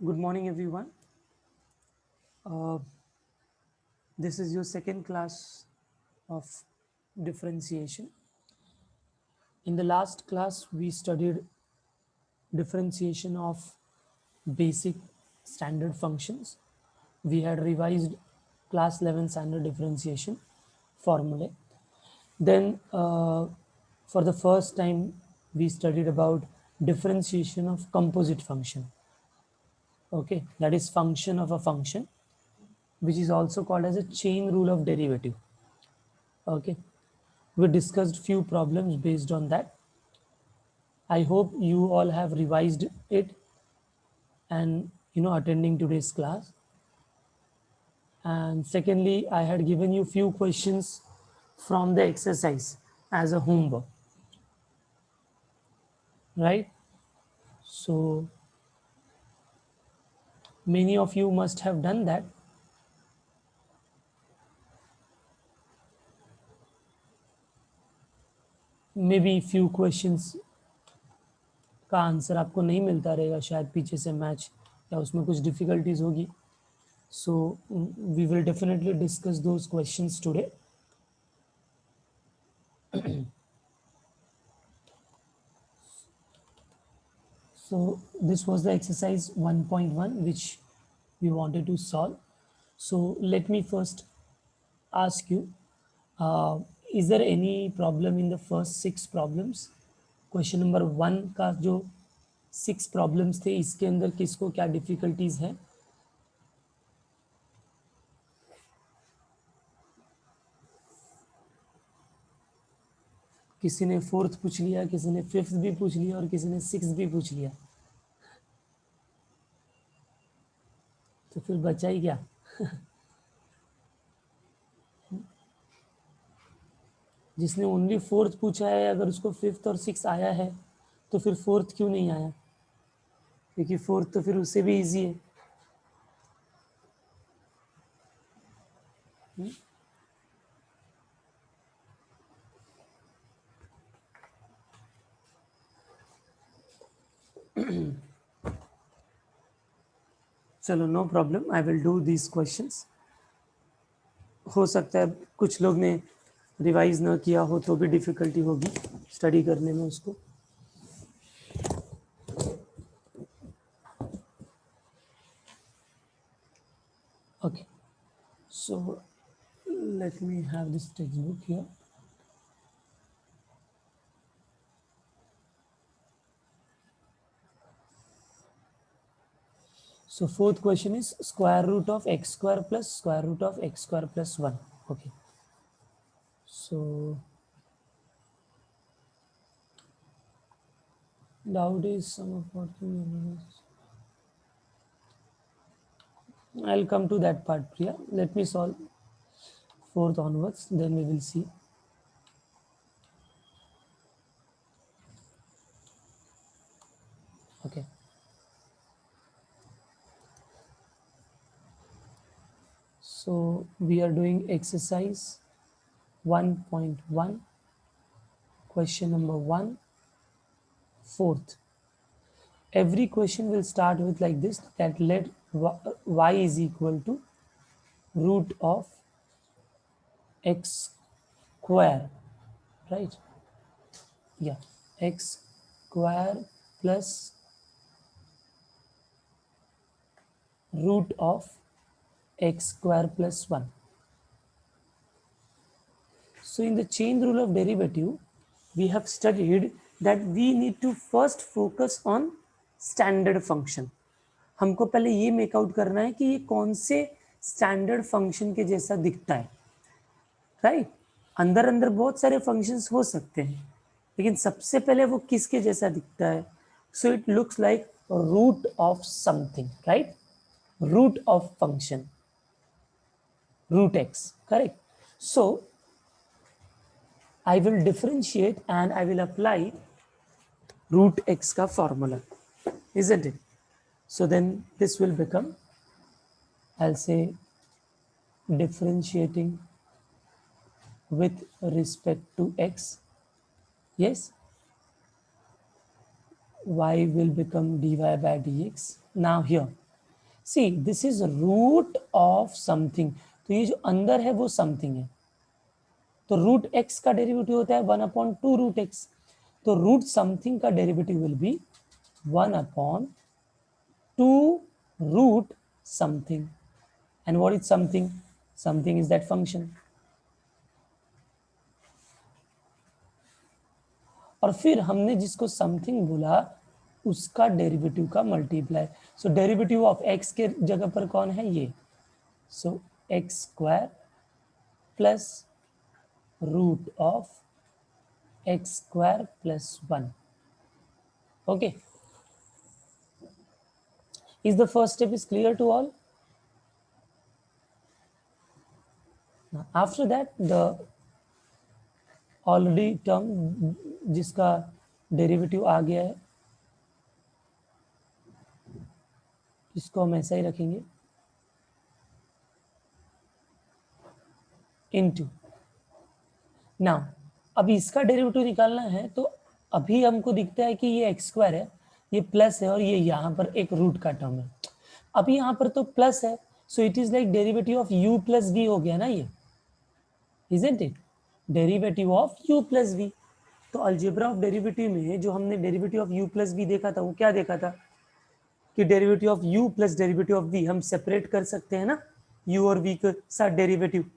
Good morning, everyone. This is your second class of differentiation. In the last class, we studied differentiation of basic standard functions. We had revised class 11 standard differentiation formulae. Then, for the first time, we studied about differentiation of composite function. Okay, that is function of a function, which is also called as a chain rule of derivative. Okay, we discussed few problems based on that. I hope you all have revised it and attending today's class. And secondly, I had given you few questions from the exercise as a homework, right? So many of you must have done that. Maybe few questions का answer आपको नहीं मिलता रहेगा, शायद पीछे से match या उसमें कुछ डिफिकल्टीज होगी. So we will definitely discuss those questions today. So this was the exercise 1.1 which we wanted to solve. So let me first ask you, is there any problem in the first 6 problems? Question number 1 का जो 6 problems थे, इसके अंदर किसको क्या difficulties है? किसी ने 4th पूछ लिया, किसी ने 5th भी पूछ लिया और किसी ने 6th भी पूछ लिया. तो फिर बचा ही क्या? जिसने ओनली 4th पूछा है, अगर उसको 5th और 6th आया है तो फिर 4th क्यों नहीं आया? क्योंकि 4th तो फिर उससे भी इजी है. चलो, no problem, I will do these questions. हो सकता है कुछ लोग ने रिवाइज ना किया हो तो भी डिफिकल्टी होगी स्टडी करने में उसको. Okay, so let me have this text book here. So 4th question is square root of x square plus square root of x square plus 1. Okay, so doubt is sum of what I'll come to that part, Priya. Let me solve 4th onwards, then we will see. Okay. So we are doing exercise 1.1, question number 1, 4th. Every question will start with like this, that let y is equal to root of x square, right? Yeah, x square plus root of x square plus 1. So in the chain rule of derivative, we have studied that we need to first focus on standard function. हमको पहले ये make out करना है कि ये कौन से standard function के जैसा दिखता है, राइट? अंदर अंदर बहुत सारे फंक्शंस हो सकते हैं, लेकिन सबसे पहले वो किसके जैसा दिखता है? So it looks like root of something, right? Root of function, root x, correct? So I will differentiate and I will apply root x ka formula, isn't it? So then this will become, I'll say, differentiating with respect to x. Yes, y will become dy by dx. Now here, see this is root of something. तो ये जो अंदर है वो something है. तो root x का derivative होता है 1/2 रूट x. तो रूट समथिंग का derivative will be 1/2 root something. And what is something? Something is that function. और फिर हमने जिसको समथिंग बोला उसका डेरिवेटिव का multiply. So derivative of x के जगह पर कौन है ये. So x square plus root of x square plus 1. Okay, is the first step is clear to all? Now, after that the already term जिसका डेरिवेटिव आ गया है इसको हम ऐसा ही रखेंगे इनटू. नाउ अभी इसका डेरिवेटिव निकालना है तो अभी हमको दिखता है कि ये एक्स स्क्वायर है, ये प्लस है और ये यहाँ पर एक रूट का टर्म है. अभी यहाँ पर तो प्लस है, so it is like derivative of u plus v हो गया ना ये, isn't it. Derivative of u plus v. तो अलजेब्रा ऑफ डेरिवेटिव में जो हमने derivative of u plus v देखा था वो क्या देखा था कि derivative of u plus derivative of v हम सेपरेट कर सकते हैं ना u और v के साथ डेरिवेटिव,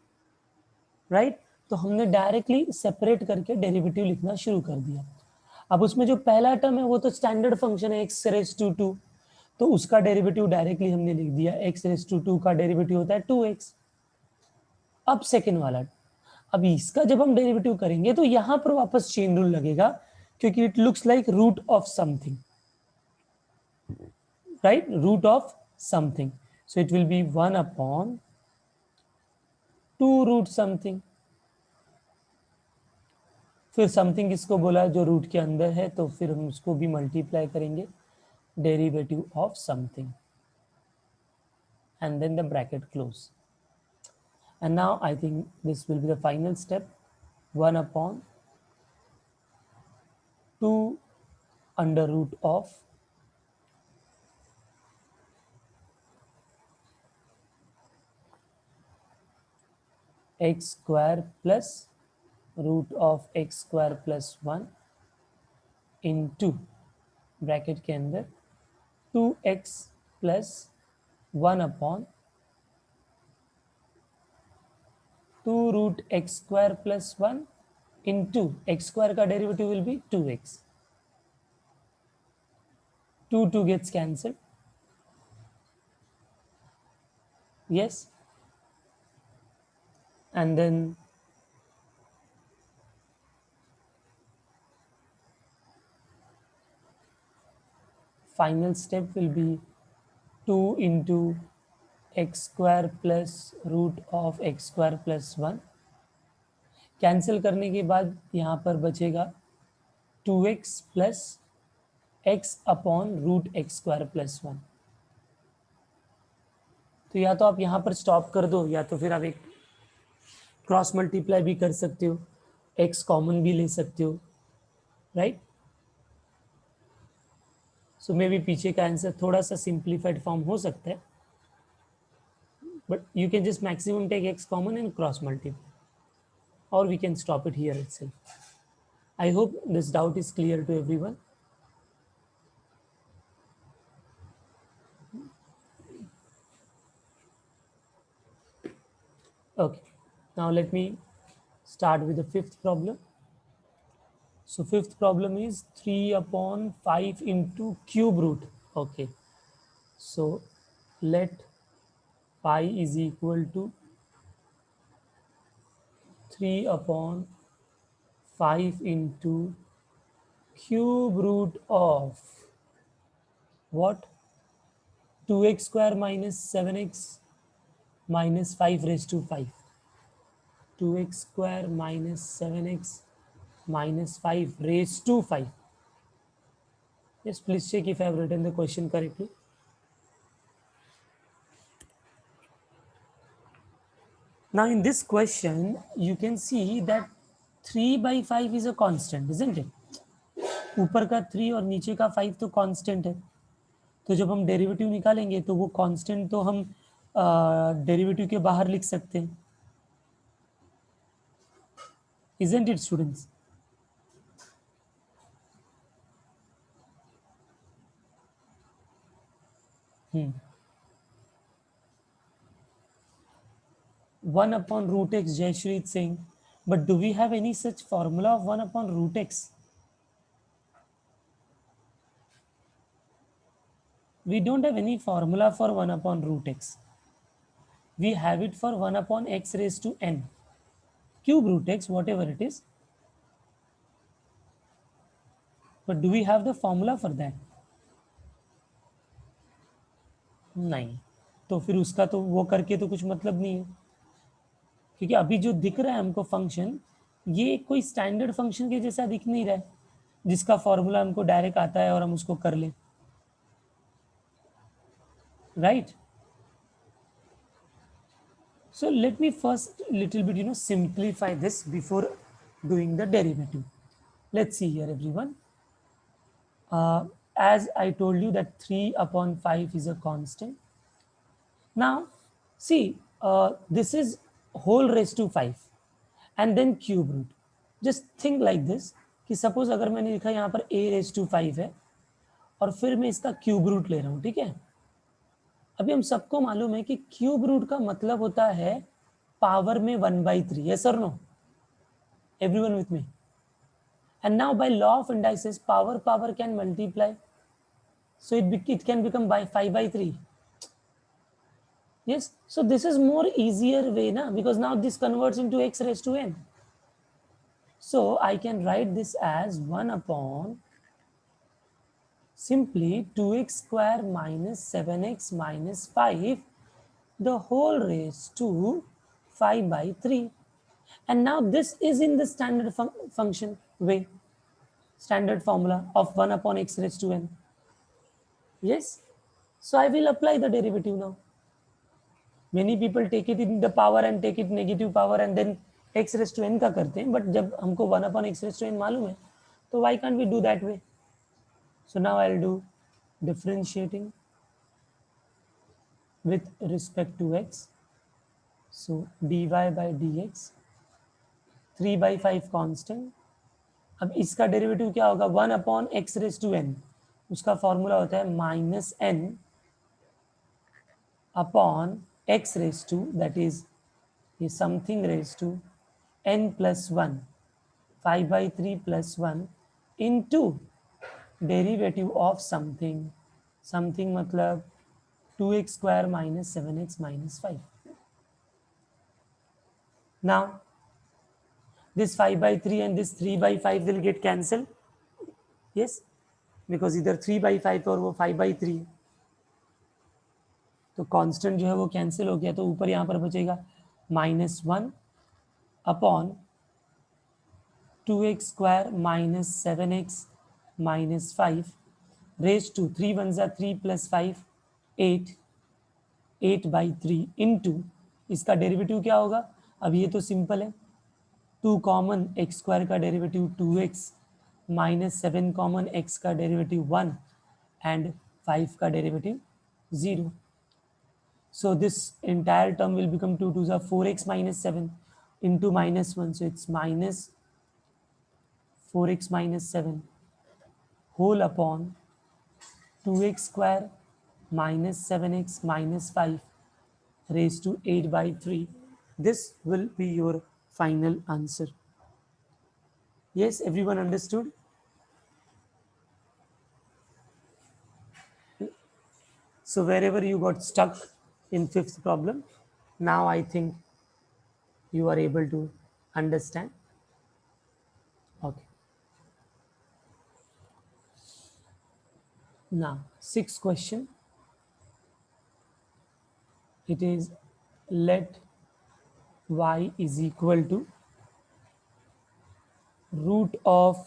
राइट. तो हमने डायरेक्टली सेपरेट करके डेरिवेटिव लिखना शुरू कर दिया. अब उसमें जो पहला टर्म है वो तो स्टैंडर्ड फंक्शन है x रेज टू 2, तो उसका डेरिवेटिव डायरेक्टली हमने लिख दिया. x रेज टू 2 का डेरिवेटिव होता है 2x. अब सेकेंड वाला, अब इसका जब हम डेरिवेटिव करेंगे तो यहां पर वापस चेन रूल लगेगा क्योंकि it looks like root of something, right, root of something. So it will be 1/2 root something. फिर समथिंग किसको बोला जो रूट के अंदर है, तो फिर हम उसको भी मल्टीप्लाई करेंगे derivative of something and then the bracket close. And now I think this will be the final step. 1/2 under root of x square plus root of x square plus 1 into bracket के अंदर 2x plus 1/2 root x square plus 1 into x square का derivative will be 2x. 2 gets cancelled. Yes. And then final step will be 2 into x square plus root of x square plus 1. Cancel करने के बाद यहाँ पर बचेगा 2x plus x upon root x square plus 1. तो या तो आप यहाँ पर स्टॉप कर दो या तो फिर आप एक क्रॉस मल्टीप्लाई भी कर सकते हो, x कॉमन भी ले सकते हो, राइट. सो मे बी पीछे का आंसर थोड़ा सा सिंप्लीफाइड फॉर्म हो सकता है, but you can just maximum take x common and cross multiply, or we can stop it here itself. I hope this doubt is clear to everyone. Okay, now let me start with the fifth problem. So fifth problem is 3/5 into cube root. Okay, so let pi is equal to 3/5 into cube root of what? 2x square minus 7x minus 5 raised to 5. 2x square minus 7x minus 5 raised to 5. Yes, please check if I have written the question correctly. Now in this question, you can see that 3/5 is a constant, isn't it? ऊपर का 3 और नीचे का 5 तो constant है, तो जब हम डेरिवेटिव निकालेंगे तो वो कांस्टेंट तो हम डेरिवेटिव के बाहर लिख सकते हैं, isn't it students? Hmm. 1 upon root x, Jayashri is saying, but do we have any such formula of 1 upon root x? We don't have any formula for 1 upon root x. We have it for 1 upon x raised to n. Cube root x, whatever it is. But do we have the formula for that? नहीं, तो फिर उसका तो वो करके तो कुछ मतलब नहीं है, क्योंकि अभी जो दिख रहा है हमको फंक्शन, ये कोई स्टैंडर्ड फंक्शन के जैसा दिख नहीं रहा है जिसका फॉर्मूला हमको डायरेक्ट आता है और हम उसको कर लें, right? So let me first little bit simplify this before doing the derivative. Let's see here everyone. As I told you that 3 upon 5 is a constant. Now see, this is whole raised to 5 and then cube root. Just think like this कि suppose अगर मैंने लिखा यहाँ पर a raised to 5 है और फिर मैं इसका क्यूब रूट ले रहा हूँ, ठीक है? अभी हम सबको मालूम है कि क्यूब रूट का मतलब होता है पावर में 1/3. Yes or no? Everyone with me? And now by law of indices, power can multiply, so it can become by 5/3. Yes, so this is more easier way na, because now this converts into x raised to n. So I can write this as 1 upon simply 2x square minus 7x minus 5 the whole raised to 5/3. And now this is in the standard function way, standard formula of 1 upon x raised to n. Yes, so I will apply the derivative now. Many people take it in the power and take it negative power and then x raised to n का करते हैं, but जब हमको 1 upon x raised to n मालूम है, तो why can't we do that way? So now I'll do differentiating with respect to x. So dy by dx, 3/5 constant. अब इसका डेरिवेटिव क्या होगा? 1 upon x raised to n, उसका formula होता है minus n upon x raised to, that is something raised to n plus 1, 5/3 plus 1 into derivative of something. Something मतलब 2x square minus 7x minus 5. Now this 5/3 and this 3/5 will get cancelled. Yes, because इधर 3/5 और वो 5/3, तो constant जो है वो cancel हो गया, तो ऊपर यहाँ पर बचेगा -1 upon 2x square minus 7x minus 5 raise to 3 1 3 प्लस 5 8 8/3 इंटू इसका डेरिवेटिव क्या होगा? अब ये तो सिंपल है, 2 कॉमन एक्स स्क्वायर का derivative 2x minus 7 common x का डेरिवेटिव 1 एंड 5 का derivative 0. So this entire term will become 2 2s are 4x minus 7 into minus 1. So it's minus 4x minus 7 whole upon 2x square minus 7x minus 5 raised to 8/3. This will be your final answer. Yes, everyone understood? So wherever you got stuck in fifth problem, now I think you are able to understand. Okay. Now, sixth question. It is let y is equal to root of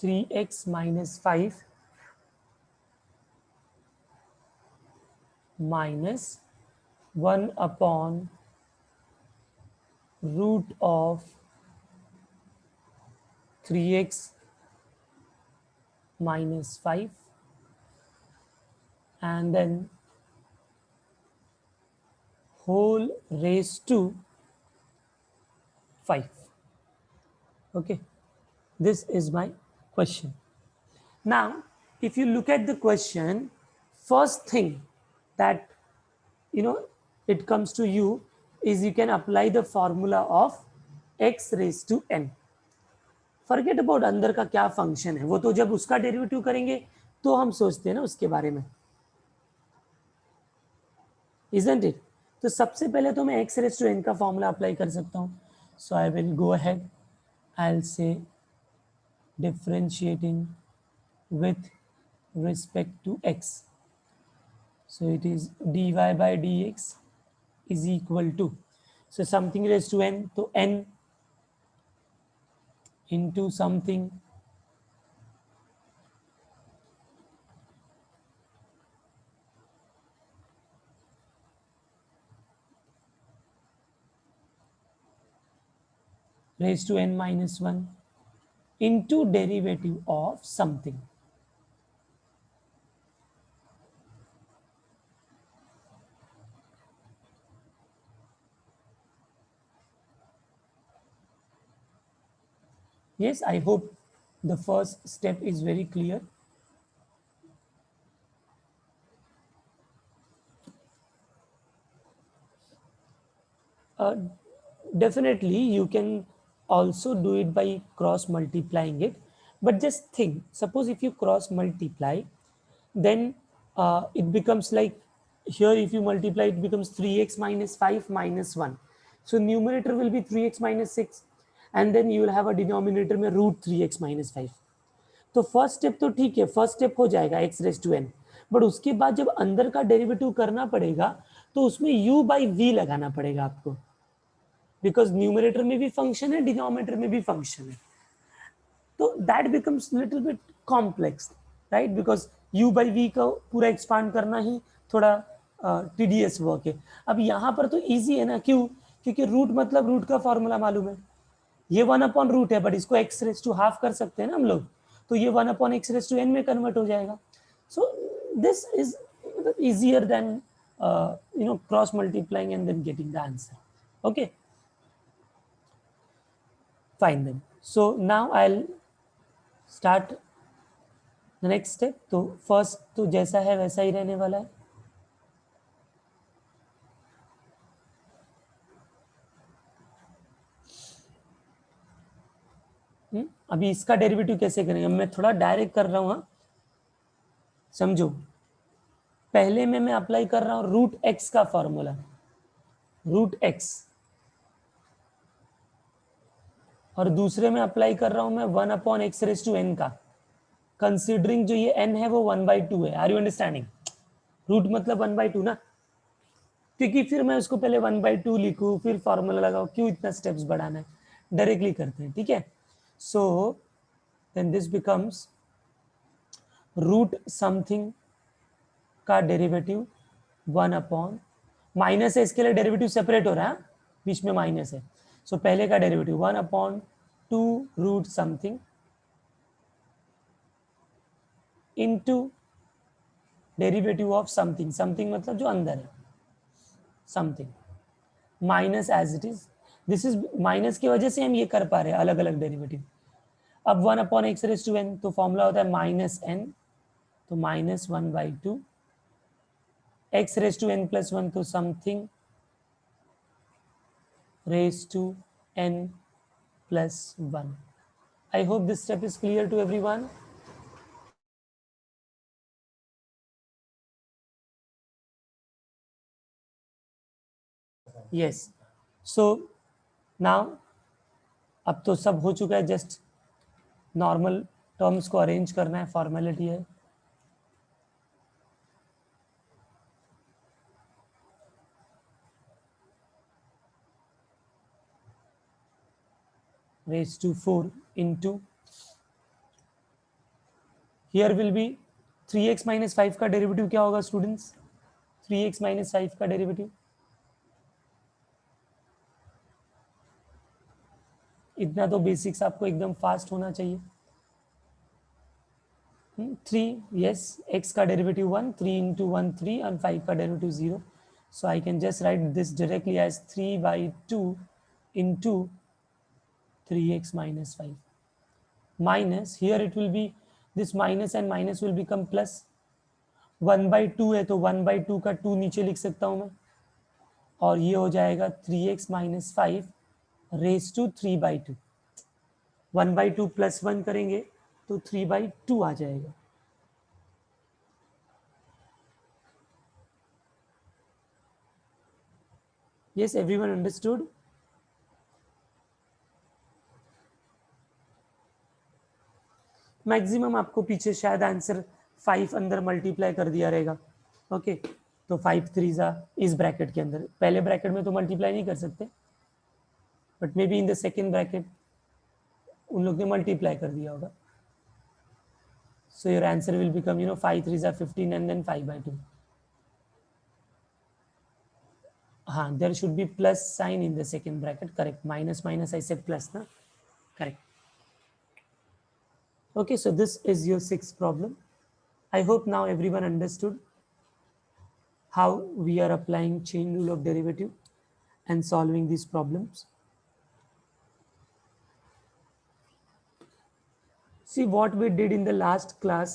3x minus 5 minus 1 upon root of 3x minus 5 and then whole raised to 5. Okay, this is my question. Now, if you look at the question, first thing that you know it comes to you is you can apply the formula of x raised to n. Forget about अंदर का क्या function है, वो तो जब उसका derivative करेंगे तो हम सोचते हैं ना उसके बारे में, isn't it? तो सबसे पहले तो मैं x raised to n का फॉर्मूला अप्लाई कर सकता हूँ. So I will go ahead, I will say differentiating with respect to x. So it is dy by dx is equal to, so something raised to n, तो n into something raised to n minus 1 into derivative of something. Yes, I hope the first step is very clear. Definitely you can also do it by cross multiplying it, but just think, suppose if you cross multiply, then it becomes like, here if you multiply it becomes 3x minus 5 minus 1, so numerator will be 3x minus 6 and then you will have a denominator में root 3x minus 5. तो first step तो ठीक है, first step हो जाएगा x raise to n, but उसके बाद जब अंदर का डेरिवेटिव करना पड़ेगा तो उसमें u by v लगाना पड़ेगा आपको, बिकॉज न्यूमरेटर में भी फंक्शन है, डिनोमिनेटर में भी फंक्शन है, तो that becomes little bit complex, right, because u by v का पूरा एक्सपांड करना ही थोड़ा टीडीएस वर्क है. अब यहाँ पर तो इजी है ना, क्यों? क्योंकि रूट मतलब रूट का फॉर्मूला मालूम है, ये 1/रूट है, बट इसको x रेज टू हाफ कर सकते हैं ना हम लोग, तो ये 1/x रेज टू n में कन्वर्ट हो जाएगा. So this is easier than cross multiplying and then getting the answer. Okay, fine then. So now I'll start the next step. तो first तो जैसा है वैसा ही रहने वाला है. अभी इसका डेरिवेटिव कैसे करेंगे, मैं थोड़ा डायरेक्ट कर रहा हूँ, समझो. पहले में मैं अप्लाई कर रहा हूँ रूट एक्स का फॉर्मूला, रूट एक्स, और दूसरे में अप्लाई कर रहा हूँ मैं 1/x रेज टू n का, कंसिडरिंग जो ये n है वो 1/2 है. Are you understanding? रूट मतलब 1/2 ना, क्योंकि फिर मैं उसको पहले 1/2 लिखूँ फिर फॉर्मूला लगाओ, क्यों इतना स्टेप्स बढ़ाना है, डायरेक्टली करते हैं, ठीक है. So then this becomes root something का डेरिवेटिव 1/, माइनस है इसके लिए डेरिवेटिव सेपरेट हो रहा है, बीच में माइनस है, सो पहले का derivative 1/2 root something into derivative of something, something मतलब जो अंदर है, something minus as it is. This is minus की वजह से हम ये कर पा रहे हैं अलग अलग डेरिवेटिव. अब 1/x रेज टू n, तो फॉर्मूला होता है माइनस n, तो -1/2 x raise to n plus 1, तो something raise to n plus 1. I hope this step is clear to everyone. Yes. So now अब तो सब हो चुका है, जस्ट नॉर्मल टर्म्स को अरेंज करना है, फॉर्मेलिटी है. raised to 4 into, here will be 3x minus 5 का डेरिवेटिव क्या होगा स्टूडेंट्स? 3x minus 5 का डेरिवेटिव, इतना तो बेसिक्स आपको एकदम फास्ट होना चाहिए. 3, yes, x का डेरिवेटिव 1, 3 into 1 3 and 5 का derivative 0. So I can just write this directly as 3 by 2 into 3x minus 5. Minus, here it will be, this minus and minus will become plus. 1/2 है तो 1/2 का 2 नीचे लिख सकता हूँ मैं, और ये हो जाएगा 3x minus 5 raised to 3/2. 1/2 plus 1 करेंगे तो 3/2 आ जाएगा. Yes, everyone understood? मैक्सिमम आपको पीछे शायद आंसर 5 अंदर मल्टीप्लाई कर दिया रहेगा. ओके, तो 5 3 इस ब्रैकेट के अंदर, पहले ब्रैकेट में तो मल्टीप्लाई नहीं कर सकते, but may be in the second bracket उन लोग ने मल्टीप्लाई कर दिया होगा. So your answer will become 5 3 15 and then 5/2. हाँ, there should be plus sign in the second bracket. Correct, minus minus ऐसे प्लस ना. Correct. Okay, so this is your sixth problem. I hope now everyone understood how we are applying chain rule of derivative and solving these problems. See what we did in the last class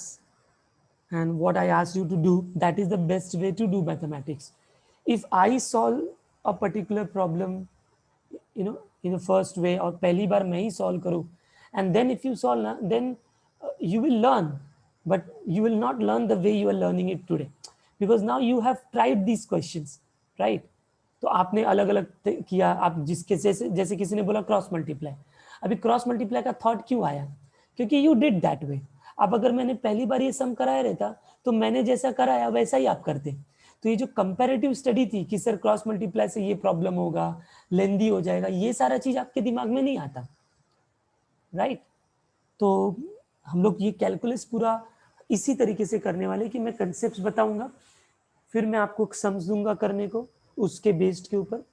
and what I asked you to do, that is the best way to do mathematics. If I solve a particular problem, in the first way, or पहली बार मैं ही solve करूँ, and then if you solve ना, then you will learn, but you will not learn the way you are learning it today, because now you have tried these questions, right? तो आपने अलग अलग किया. आप जिसके जैसे जैसे किसी ने बोला क्रॉस मल्टीप्लाई, अभी क्रॉस मल्टीप्लाई का थॉट क्यों आया? क्योंकि यू डिड दैट वे. अब अगर मैंने पहली बार ये सम कराया रहता तो मैंने जैसा कराया वैसा ही आप करते. तो ये जो कंपैरेटिव स्टडी थी कि सर क्रॉस मल्टीप्लाई से ये प्रॉब्लम होगा, लेंदी हो जाएगा, ये सारा चीज आपके दिमाग में नहीं आता, राइट? तो हम लोग ये कैलकुलस पूरा इसी तरीके से करने वाले कि मैं कंसेप्ट बताऊंगा, फिर मैं आपको समझ दूंगा करने को उसके बेस्ड के ऊपर.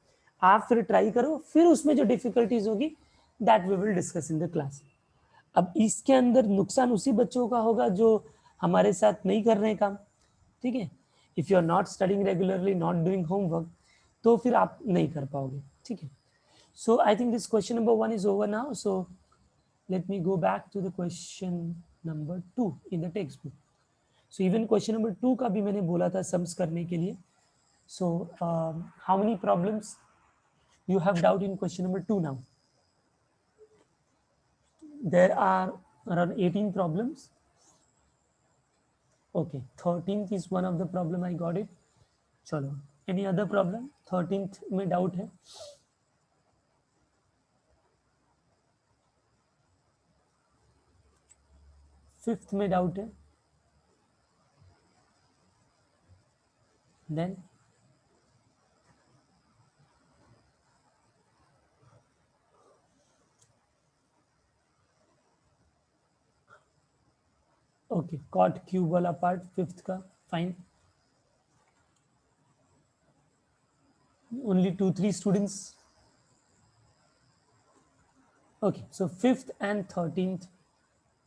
आप फिर ट्राई करो, फिर उसमें जो डिफिकल्टीज होगी that we will discuss in the class. अब इसके अंदर नुकसान उसी बच्चों का होगा जो हमारे साथ नहीं कर रहे काम, ठीक है? If you are not studying regularly, not doing homework, तो फिर आप नहीं कर पाओगे, ठीक है? So I think this question number 1 is over now. So let me go back to the question number 2 in the textbook. So even question number 2 का भी मैंने बोला था सम्स करने के लिए. So how many problems you have doubt in question number 2 now? There are around 18 problems. Okay, 13th is one of the problem, I got it. चलो, any other problem? 13th में doubt है? Fifth में doubt है? Then okay, cot cube वाला part fifth का, fine. Only 2-3 students. Okay, so fifth and 13th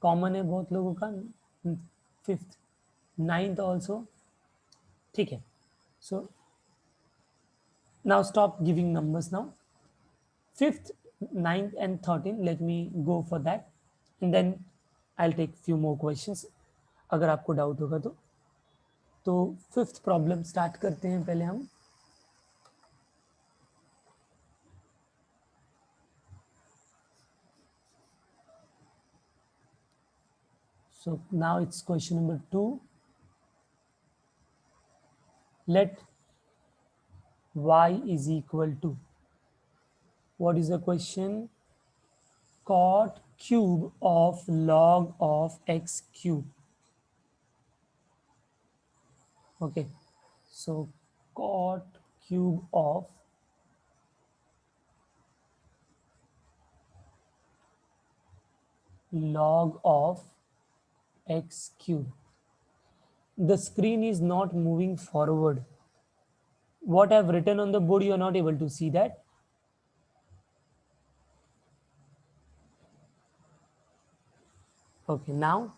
common है बहुत लोगों का. फिफ्थ, 9th ऑल्सो, ठीक है? सो now stop giving numbers now. 5th, 9th and 13th, let me go for that and then I'll take few more questions अगर आपको doubt होगा तो फिफ्थ प्रॉब्लम स्टार्ट करते हैं पहले हम. So now it's question number 2. Let y is equal to, what is the question? Cot cube of log of x cube. Okay, so cot cube of log of x cube. The screen is not moving forward. What I've written on the board, you are not able to see that. Okay, now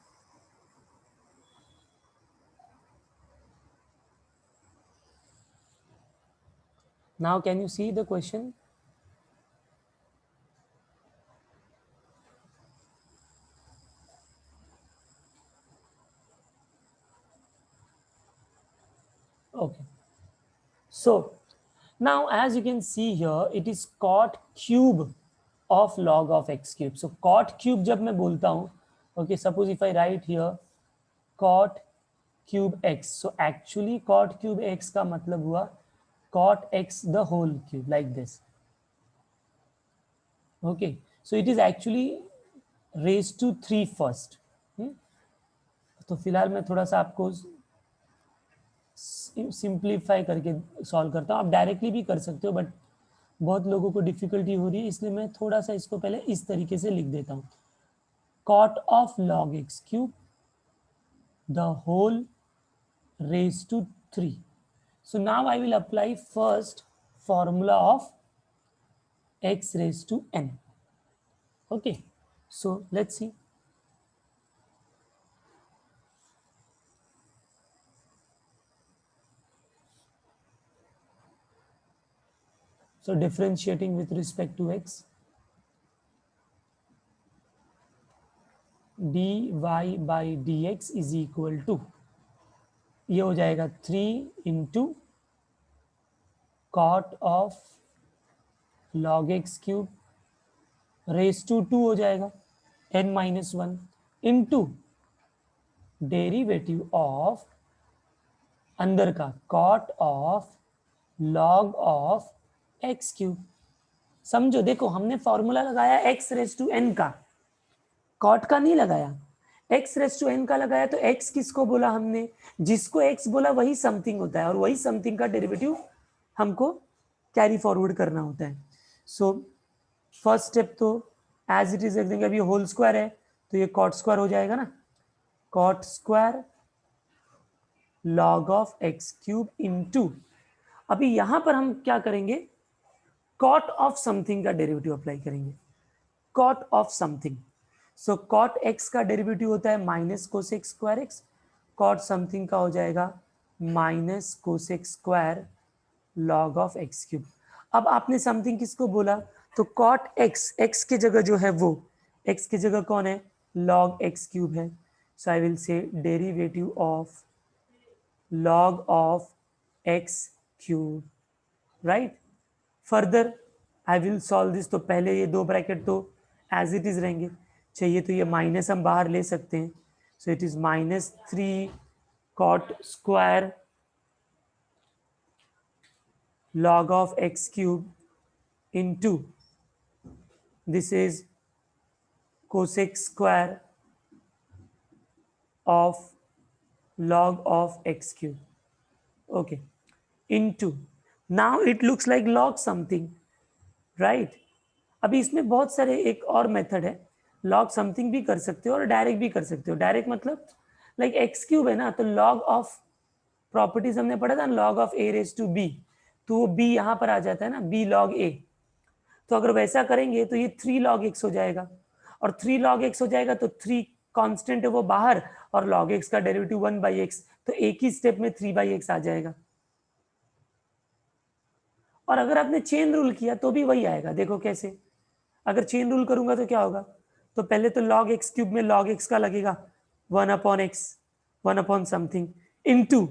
Now can you see the question? Okay. So now as you can see here, it is cot cube of log of x cube. So cot cube जब मैं बोलता हूँ, okay, suppose if I write here cot cube x. So actually cot cube x का मतलब हुआ cot x the whole cube, like this. Okay, so it is actually raised to 3 first. तो फिलहाल मैं थोड़ा सा आपको सिंप्लीफाई करके सॉल्व करता हूँ. आप डायरेक्टली भी कर सकते हो, बट बहुत लोगों को डिफिकल्टी हो रही है, इसलिए मैं थोड़ा सा इसको पहले इस तरीके से लिख देता हूँ. cot of log x cube the whole raised to 3. So now I will apply first formula of x raised to n. Okay, so let's see. So differentiating with respect to x, dy by dx is equal to, ये हो जाएगा 3 into cot of log x cube raise to 2 हो जाएगा n minus 1 into derivative of अंदर का cot of log of x cube. समझो, देखो हमने फॉर्मूला लगाया x रेस टू n का, cot का नहीं लगाया. x रेस टू n का लगाया, तो x किसको बोला हमने? जिसको x बोला वही समथिंग होता है, और वही समथिंग का डेरिवेटिव हमको कैरी फॉरवर्ड करना होता है. सो फर्स्ट स्टेप तो एज इट इज रख देंगे. अभी होल स्क्वायर है तो ये कॉट स्क्वायर हो जाएगा ना, cot square log of x cube into, अभी यहां पर हम क्या करेंगे, कॉट ऑफ समथिंग का डेरिवेटिव अप्लाई करेंगे. Cot of something, so cot x का डेरिवेटिव होता है minus cosec square x, cot something का हो जाएगा minus cosec square log of x cube. अब आपने समथिंग किसको बोला, तो कॉट एक्स, एक्स की जगह जो है वो, एक्स की जगह कौन है, लॉग एक्स क्यूब है. So I will say derivative of log of x cube, right? Further I will solve this. तो पहले ये दो ब्रैकेट तो एज इट इज रहेंगे, चाहिए तो ये माइनस हम बाहर ले सकते हैं. सो it is minus 3 cot square log of x cube into this is cosec square of log of x cube. Okay, into, now it looks like log something, right? अभी इसमें बहुत सारे एक और मेथड है, log समथिंग भी कर सकते हो और डायरेक्ट भी कर सकते हो. डायरेक्ट मतलब लाइक एक्स क्यूब है ना, तो log ऑफ प्रॉपर्टीज हमने पढ़ा था, log of a raise to b, तो वो b यहां पर आ जाता है ना, b log a. तो अगर वैसा करेंगे तो ये 3 log x हो जाएगा, और 3 log x हो जाएगा तो 3 कांस्टेंट है वो बाहर, और log x का डेरिवेटिव 1/x, तो एक ही स्टेप में 3/x आ जाएगा. और अगर आपने चेन रूल किया तो भी वही आएगा. देखो कैसे, अगर चेन रूल करूंगा तो क्या होगा, तो पहले तो log x क्यूब में log x का लगेगा 1/x, 1 something into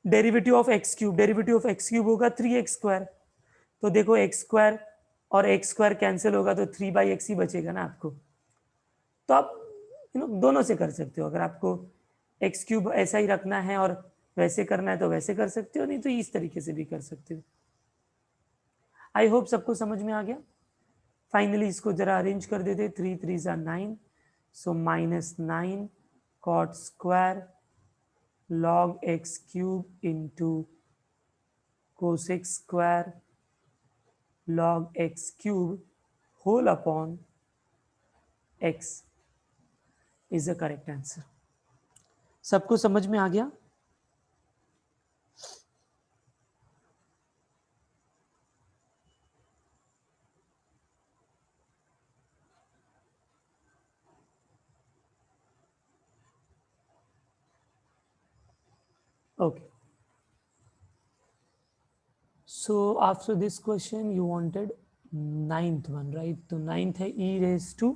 derivative of x cube, derivative of x cube होगा 3x स्क्वायर. तो देखो x स्क्वायर और x स्क्वायर कैंसिल होगा तो 3/x ही बचेगा ना आपको. तो आप दोनों से कर सकते हो. अगर आपको x क्यूब ऐसा ही रखना है और वैसे करना है तो वैसे कर सकते हो, नहीं तो इस तरीके से भी कर सकते हो. आई होप सबको समझ में आ गया. फाइनली इसको जरा अरेंज कर देते. 3 3 9, so minus 9 cot square log x cube into cosec square log x cube whole upon x is the correct answer. सबको समझ में आ गया? Okay, So after this question you wanted ninth one, right? तो ninth है e raised to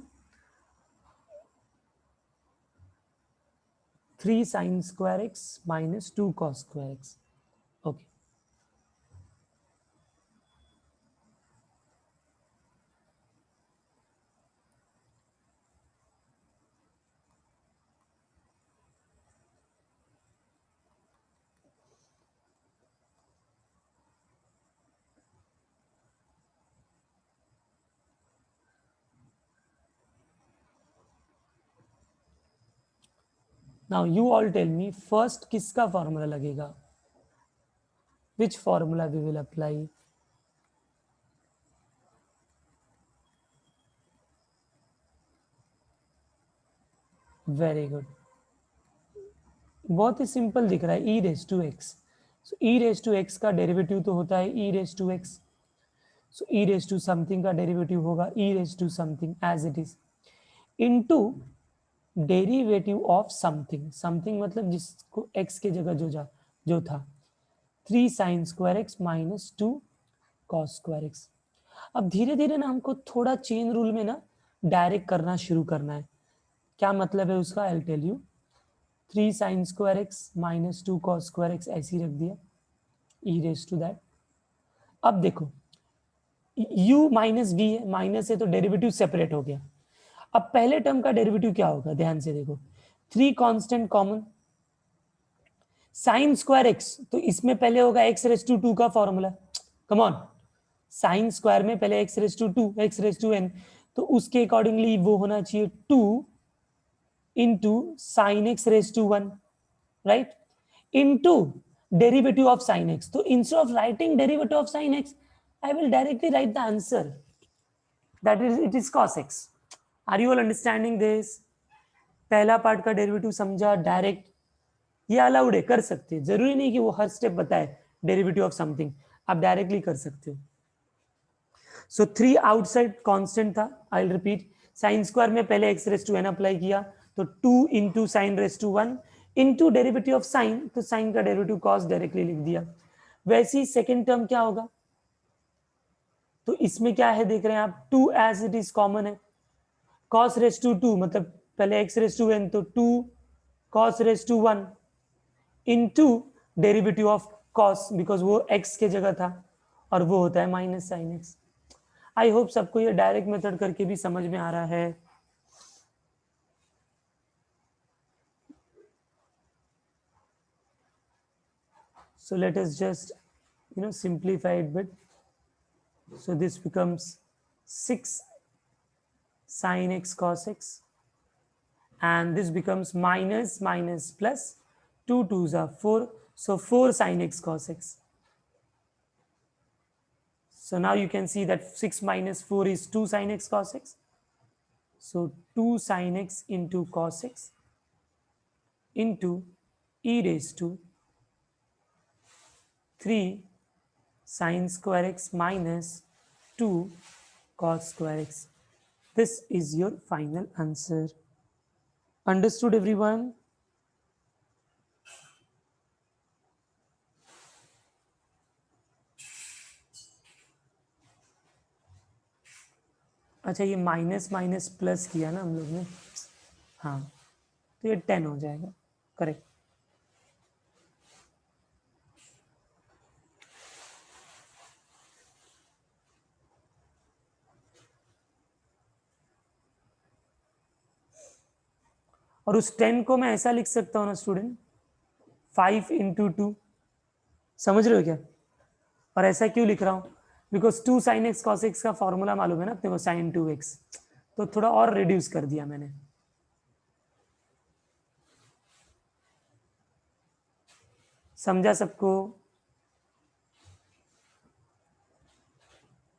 3 sin square x minus 2 cos square x. Okay. Now you all tell me first किसका formula लगेगा? Which formula we will apply? Very good. बहुत ही simple दिख रहा है, e raised to x. So e raised to x का derivative तो होता है e raised to x. So e raised to something का डेरिवेटिव होगा e raised to something as it is into derivative of something. Something मतलब जिसको x के जगह जो था 3 sin square x minus 2 cos square x. अब धीरे धीरे ना हमको थोड़ा चेन रूल में ना डायरेक्ट करना शुरू करना है. क्या मतलब है उसका? I tell you. 3 sin square x minus 2 cos square x ऐसे ही रख दिया e raised to that. अब देखो u माइनस v है, माइनस है तो डेरिवेटिव सेपरेट हो गया. अब पहले टर्म का डेरिवेटिव क्या होगा? ध्यान से देखो, 3 constant common, sine square x, तो इसमें पहले होगा एक्स रेस टू 2 का formula. Come on, sine square में पहले x raise to 2 x raise to n, तो उसके अकॉर्डिंगली वो होना चाहिए 2 into sine x raise to 1, right, into derivative of sine x. तो instead of writing derivative of sine x I will directly write the answer, that is it is cos x. Are you all understanding this? पहला part का derivative समझा, direct ये allowed है, कर सकते हैं. जरूरी नहीं कि वो हर स्टेप बताए डेरिवेटिव ऑफ समथिंग, आप डायरेक्टली कर सकते हो. सो 3 आउटसाइड कांस्टेंट था. I will repeat, sine square में पहले x raise to n apply किया तो 2 into sine raise to 1 into derivative of sine, तो साइन का डेरिवेटिव कॉस डायरेक्टली लिख दिया. वैसे ही सेकेंड टर्म क्या होगा? तो इसमें क्या है देख रहे हैं आप, 2 एज इट इज कॉमन है, cos रेस टू 2 मतलब पहले x रेस टू n, तो 2 cos raise to 1 into derivative of cos, because वो x के जगह था और वो होता है minus sine x. I hope सबको ये डायरेक्ट मेथड करके भी समझ में आ रहा है. So let us just simplify it bit. So this becomes 6 sin x cos x, and this becomes minus minus plus 2 2s are 4, so 4 sin x cos x. So now you can see that 6 minus 4 is 2 sin x cos x. So 2 sin x into cos x into e raised to 3 sin square x minus 2 cos square x. This is your final answer. Understood everyone? अच्छा, ये minus minus plus किया ना हम लोग ने, हाँ, तो ये 10 हो जाएगा. करेक्ट. और उस 10 को मैं ऐसा लिख सकता हूँ ना स्टूडेंट, 5 इंटू 2. समझ रहे हो क्या? और ऐसा क्यों लिख रहा हूँ? Because 2 sine x cos x का फॉर्मूला मालूम है ना अपने को, साइन 2x, तो थोड़ा और रिड्यूस कर दिया मैंने. समझा सबको?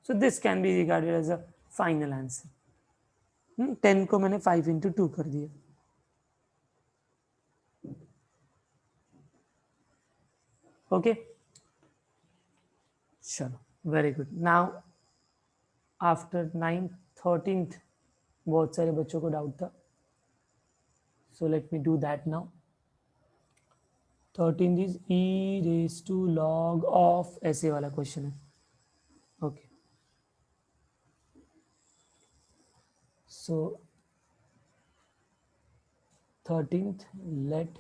So this can be regarded as a final answer. 10 को मैंने 5 इंटू 2 कर दिया. ओके, चलो, very good. Now after 9th 13th बहुत सारे बच्चों को डाउट था, so let me do that now. 13 is e raise to log of, ऐसे वाला क्वेश्चन है. Okay, so 13th, let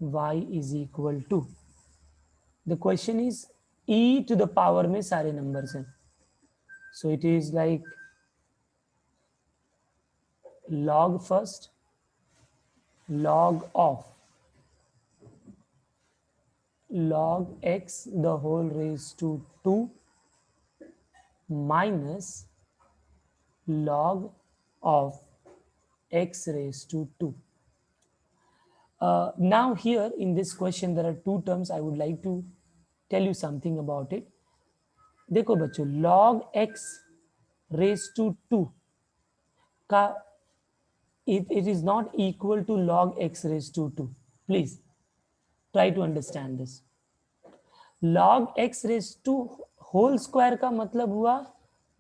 y is equal to, the question is e to the power में सारे numbers हैं, so it is like log first, log of log x the whole raised to 2 minus log of x raised to 2. Now here in this question there are two terms. I would like to tell you something about it. देखो बच्चों, log x raised to 2 का it is not equal to log x raised to 2. Please try to understand this. log x raised to whole square का मतलब हुआ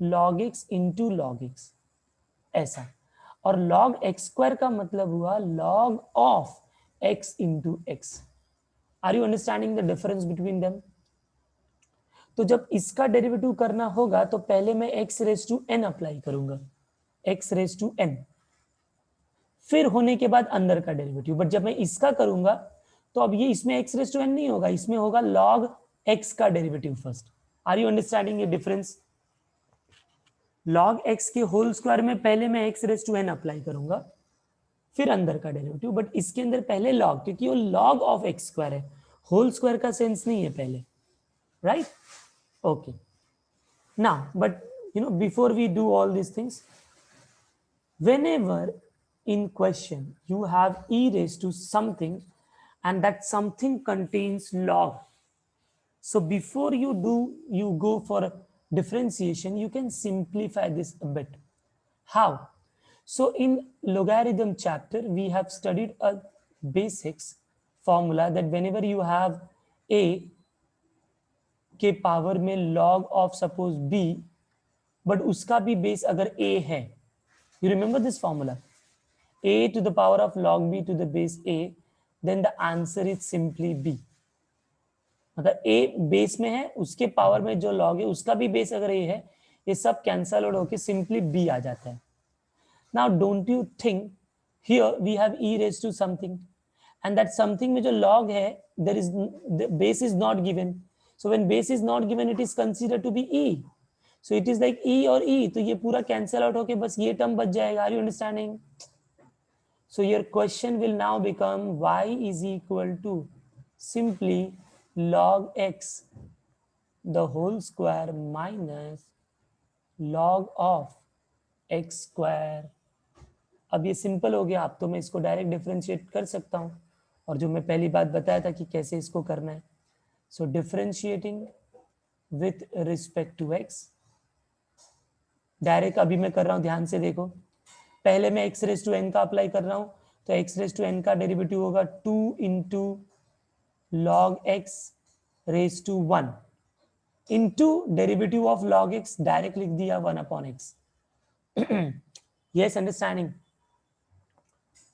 log x into log x, ऐसा. और log x square का मतलब हुआ log of x into x. Are you understanding the difference between them? तो जब इसका डेरिवेटिव करना होगा तो पहले मैं x raise to n apply करूंगा, x रेज टू n, फिर होने के बाद अंदर का डेरिवेटिव. बट जब मैं इसका करूंगा तो अब ये इसमें x रेज टू n नहीं होगा, इसमें होगा log x का derivative first. Are you understanding ये डिफरेंस? log x के होल स्क्वायर में पहले मैं x raise to n apply करूंगा, फिर अंदर का डेरिवेटिव. बट इसके अंदर पहले log, क्योंकि वो log ऑफ x स्क्वायर है, होल स्क्वायर का सेंस नहीं है पहले, right? Okay. Now, but before we do all these things, whenever in question you have e raised to something and that something contains log, so before you go for differentiation, you can simplify this a bit. How? So in logarithm chapter, we have studied a basics formula that whenever you have a के power में log of suppose b, but उसका भी base अगर a है, you remember this formula, a to the power of log b to the base a, then the answer is simply b. मतलब a base में है, उसके power में जो log है उसका भी बेस अगर a है, ये सब कैंसल आउट होके सिंपली b आ जाता है. Now don't you think here we have e raised to something and that something में जो log है, there is the base is not given. So when base is not given, it is considered to be e. So it is like e और e, तो ये पूरा cancel out होके बस ये term बच जाएगा. Are you understanding? So your question will now become y is equal to simply log x the whole square minus log of x square. अब ये सिंपल हो गया, अब तो मैं इसको डायरेक्ट डिफरेंशिएट कर सकता हूँ, और जो मैं पहली बात बताया था कि कैसे इसको करना है. So differentiating with respect to x, direct अभी मैं कर रहा हूँ, ध्यान से देखो. पहले मैं x रेज टू n का अप्लाई कर रहा हूँ, तो x रेज टू n का डेरिवेटिव होगा 2 into log x raise to 1 into derivative of log x, direct लिख दिया 1 upon x. Yes, understanding?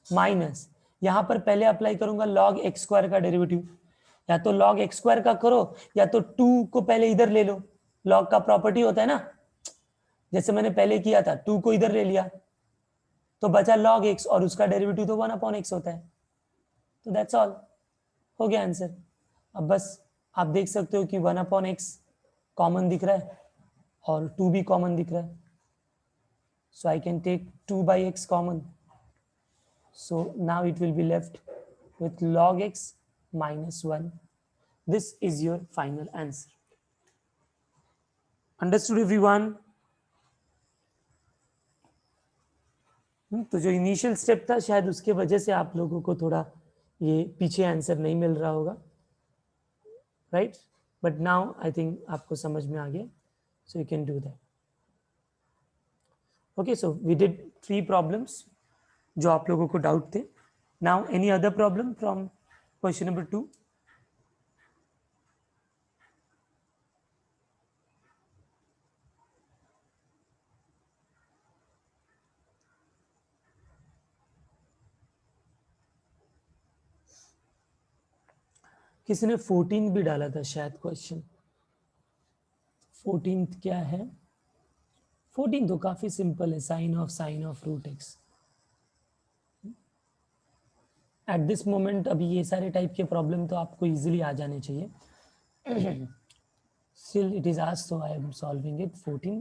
Minus यहां पर पहले अप्लाई करूंगा log x स्क्वायर का डेरिवेटिव, या तो log x स्क्वायर का करो या तो 2 को पहले इधर ले लो. log का प्रॉपर्टी होता है ना, जैसे मैंने पहले किया था, 2 को इधर ले लिया तो बचा log x और उसका डेरिवेटिव तो 1 अपॉन x होता है. तो दैट्स ऑल, हो गया आंसर. अब बस आप देख सकते हो कि 1 अपॉन x कॉमन दिख रहा है और 2 भी कॉमन दिख रहा है. So I can take 2 by x common. So now it will be left with log x minus 1. This is your final answer. Understood everyone? तो जो इनिशियल स्टेप था शायद उसके वजह से आप लोगों को थोड़ा ये पीछे आंसर नहीं मिल रहा होगा, right? But now I think आपको समझ में आ गया, so you can do that. Okay, so we did 3 problems जो आप लोगों को डाउट थे. Now any other problem from question number 2? किसी ने 14 भी डाला था शायद क्वेश्चन। 14 क्या है? 14 तो काफी सिंपल है, sine of root x. At this moment अभी ये सारे टाइप के प्रॉब्लम तो आपको इजीली आ जाने चाहिए। Still it is asked, so I am solving it. 14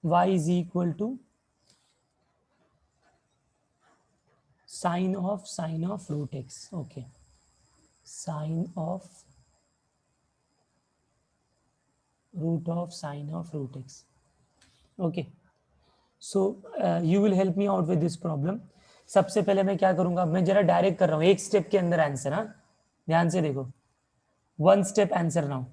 y is equal to sine of root x. Okay, sine of root x. Okay, so you will help me out with this problem. सबसे पहले मैं क्या करूंगा, मैं जरा direct कर रहा हूँ एक स्टेप के अंदर आंसर। हाँ, ध्यान से देखो, वन स्टेप आंसर नाउ।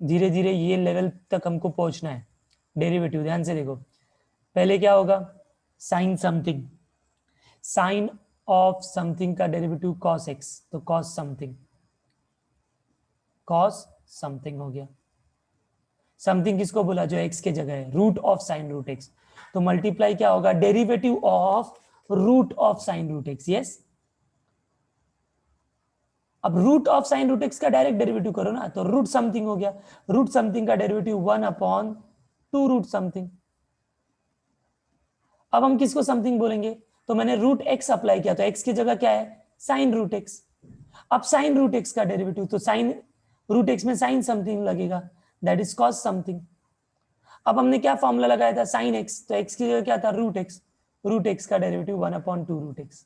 धीरे धीरे ये लेवल तक हमको पहुंचना है। डेरिवेटिव ध्यान से देखो, पहले क्या होगा, sine something, sine of something का डेरिवेटिव कॉस एक्स, तो कॉस समथिंग हो गया। समथिंग किसको बोला, जो एक्स के जगह है, root of sine root x, तो मल्टीप्लाई क्या होगा, derivative of root of sine root x. Yes, अब root of sine root x का डायरेक्ट डेरिवेटिव करो ना, तो रूट समथिंग हो गया। रूट समथिंग का डेरिवेटिव 1/2 रूट समथिंग। अब हम किसको समथिंग बोलेंगे, तो मैंने रूट एक्स अप्लाई किया, तो एक्स की जगह क्या है, साइन रूट एक्स। अब साइन रूट एक्स का डेरिवेटिव, तो साइन रूट एक्स में साइन समथिंग लगेगा, दैट इज कॉस समथिंग। अब हमने क्या फॉर्मूला लगाया था, साइन एक्स, तो एक्स की जगह क्या था, रूट एक्स का डेरिवेटिव 1/2 रूट एक्स।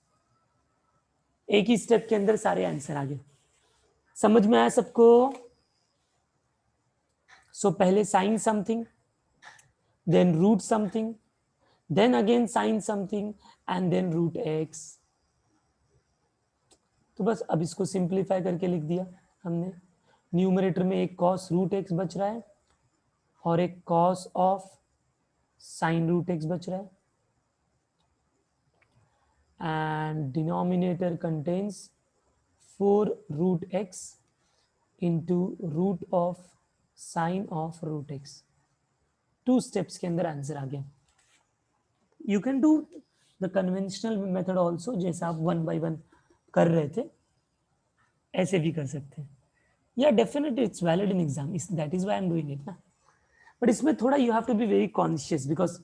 एक ही स्टेप के अंदर सारे आंसर आ गए। समझ में आया सबको? सो पहले sine something, then root something, then again sin something and then root x। तो बस अब इसको सिंप्लीफाई करके लिख दिया हमने। न्यूमरेटर में एक cos रूट एक्स बच रहा है और एक cos of sine root x बच रहा है, and denominator contains 4 root x into root of sine of root x. 2 steps के अंदर आंसर आ गया। You can do the conventional method also, जैसा आप 1 by 1 कर रहे थे, ऐसे भी कर सकते हैं। या definitely it's valid in exam, that is why I am doing it ना। बट इसमें थोड़ा you have to be very conscious, because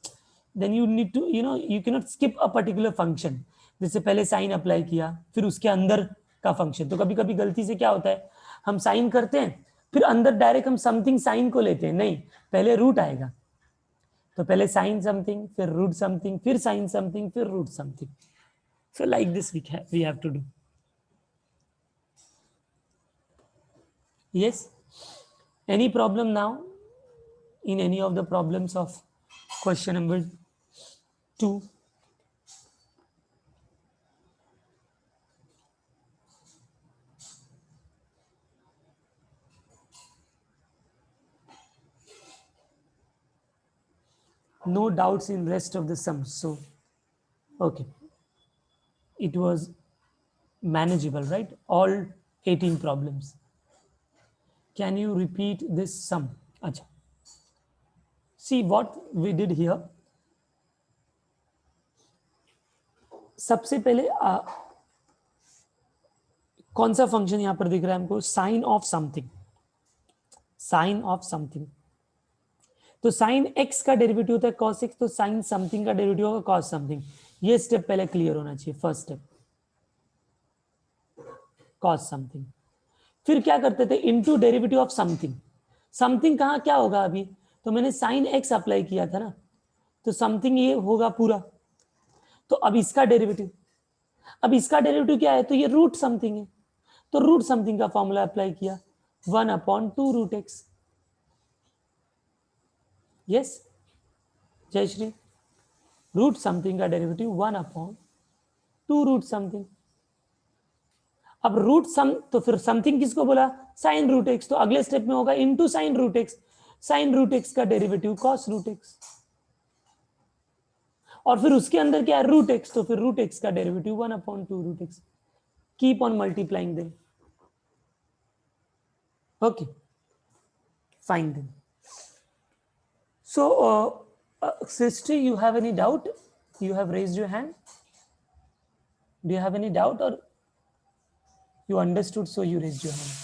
then you need to you can not skip a particular function. जैसे पहले sign apply किया, फिर उसके अंदर का फंक्शन, तो कभी कभी गलती से क्या होता है, हम साइन करते हैं, फिर अंदर डायरेक्ट हम समथिंग साइन को लेते हैं, नहीं, पहले रूट आएगा, तो पहले साइन समथिंग, फिर रूट समथिंग, फिर साइन समथिंग, फिर root something. So like this we have to do. Yes, any problem now in any of the problems of question number 2? No doubts in rest of the sums, so okay, it was manageable, right? All 18 problems. Can you repeat this sum? Acha. See what we did here. सबसे पहले कौन सा function यहां पर दिख रहा है हमको, sine of something, sine of something. तो साइन एक्स का डेरिवेटिव होता है कॉस एक्स, तो साइन समथिंग का डेरिवेटिव होगा कॉस समथिंग। ये स्टेप पहले क्लियर होना चाहिए, फर्स्ट स्टेप कॉस समथिंग। फिर क्या करते थे, into derivative of something. Something कहाँ क्या होगा अभी, तो मैंने साइन एक्स अप्लाई किया था ना, तो समथिंग ये होगा पूरा, तो अब इसका डेरिवेटिव, अब इसका डेरिवेटिव क्या है, तो ये रूट समथिंग है, तो रूट समथिंग का फॉर्मूला अप्लाई किया 1/2 रूट एक्स। यस जय श्री, रूट समथिंग का डेरिवेटिव 1/2 रूट समथिंग। अब रूट सम, तो फिर समथिंग किसको बोला, साइन रूट एक्स, तो अगले स्टेप में होगा into sine root x, sine root x का डेरिवेटिव कॉस रूट एक्स, और फिर उसके अंदर क्या है, रूट एक्स, तो फिर रूट एक्स का derivative 1/2 root x. Keep on multiplying them. Okay fine then. So, Srishti, you have any doubt? You have raised your hand. Do you have any doubt or You understood, so you raised your hand.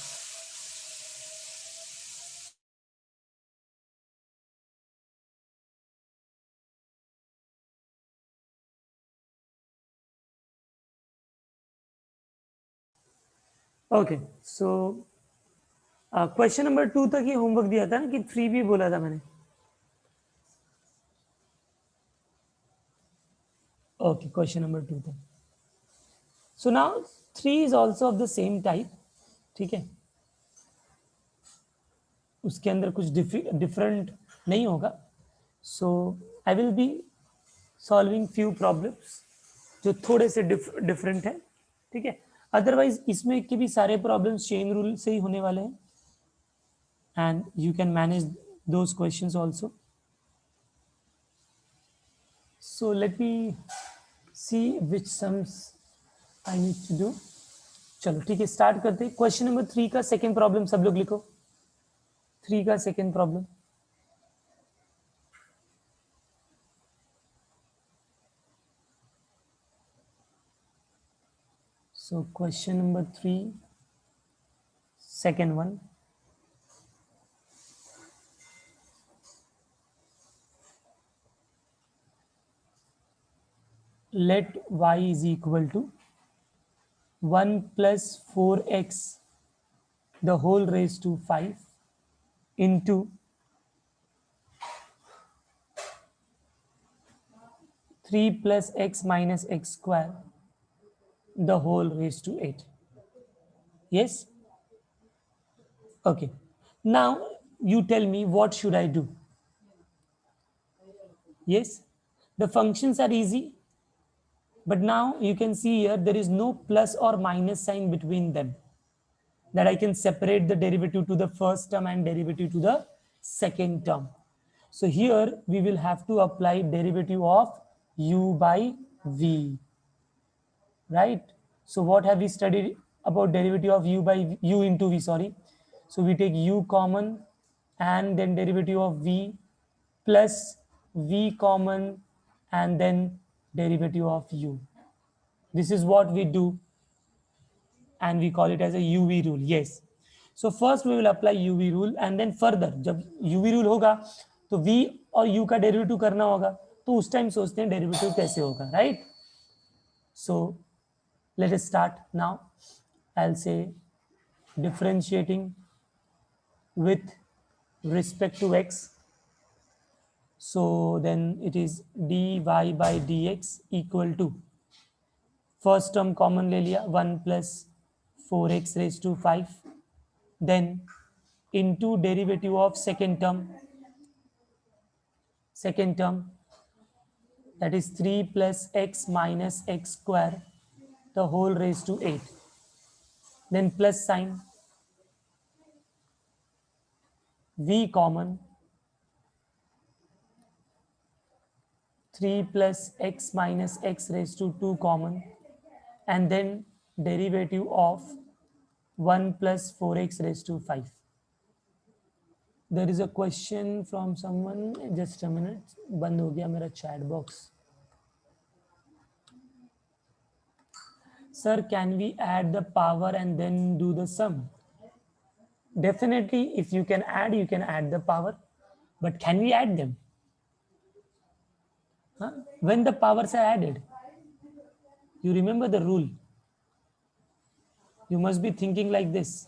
Okay, so question number 2 तक ही homework दिया था ना, कि 3 भी बोला था मैंने. Okay, question number 2 तक. So now 3 is also of the same type. ठीक है, उसके अंदर कुछ डिफरेंट नहीं होगा. So I will be solving few problems जो थोड़े से डिफरेंट है. ठीक है, अदरवाइज इसमें के भी सारे प्रॉब्लम्स चेन रूल से ही होने वाले हैं, and you can manage those questions also. So let me see which sums I need to do. चलो ठीक है, स्टार्ट करते हैं. क्वेश्चन नंबर 3 का सेकेंड प्रॉब्लम सब लोग लिखो. 3 का second problem. So question number 3, second one. Let y is equal to 1 plus 4x the whole raised to 5 into 3 plus x minus x square the whole raised to 8. Yes? Okay. Now you tell me, what should I do? Yes? The functions are easy, but now you can see here there is no plus or minus sign between them, that I can separate the derivative to the first term and derivative to the second term. So here we will have to apply derivative of u by v, right? So what have we studied about derivative of u by u into v, sorry. So we take u common and then derivative of v plus v common and then derivative of u. This is what we do, and we call it as a UV rule. Yes. So first we will apply UV rule, and then further जब UV rule होगा तो V और U का derivative करना होगा, तो उस time सोचते हैं डेरिवेटिव कैसे होगा, right? So let us start now. I'll say differentiating with respect to x. So then it is dy by dx equal to, first term common ले लिया, 1 plus 4x raised to 5, then into derivative of second term, that is 3 plus x minus x square the whole raised to 8, then plus sign, v common, 3 plus x minus x raised to 2 common, and then derivative of 1 plus 4x raised to 5. There is a question from someone. Just a minute, बंद हो गया मेरा chat box. Sir, can we add the power and then do the sum? Definitely, if you can add the power, but can we add them? Huh? When the powers are added, you remember the rule. You must be thinking like this.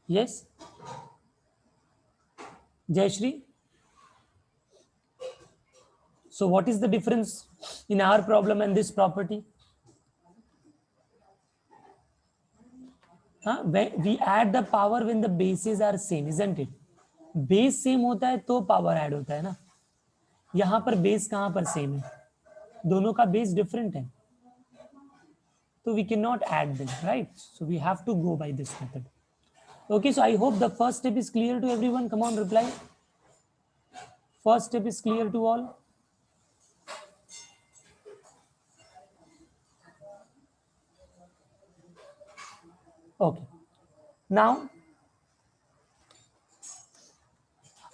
Yes? Jayashri? So what is the difference in our problem and this property? Huh? We add the power when the bases are same, isn't it? Base same होता है तो power add होता है ना. यहाँ पर base कहाँ पर same है? दोनों का base different है. So we cannot add them, right? So we have to go by this method. Okay, so I hope the first step is clear to everyone. Come on, reply. First step is clear to all. Okay. Now,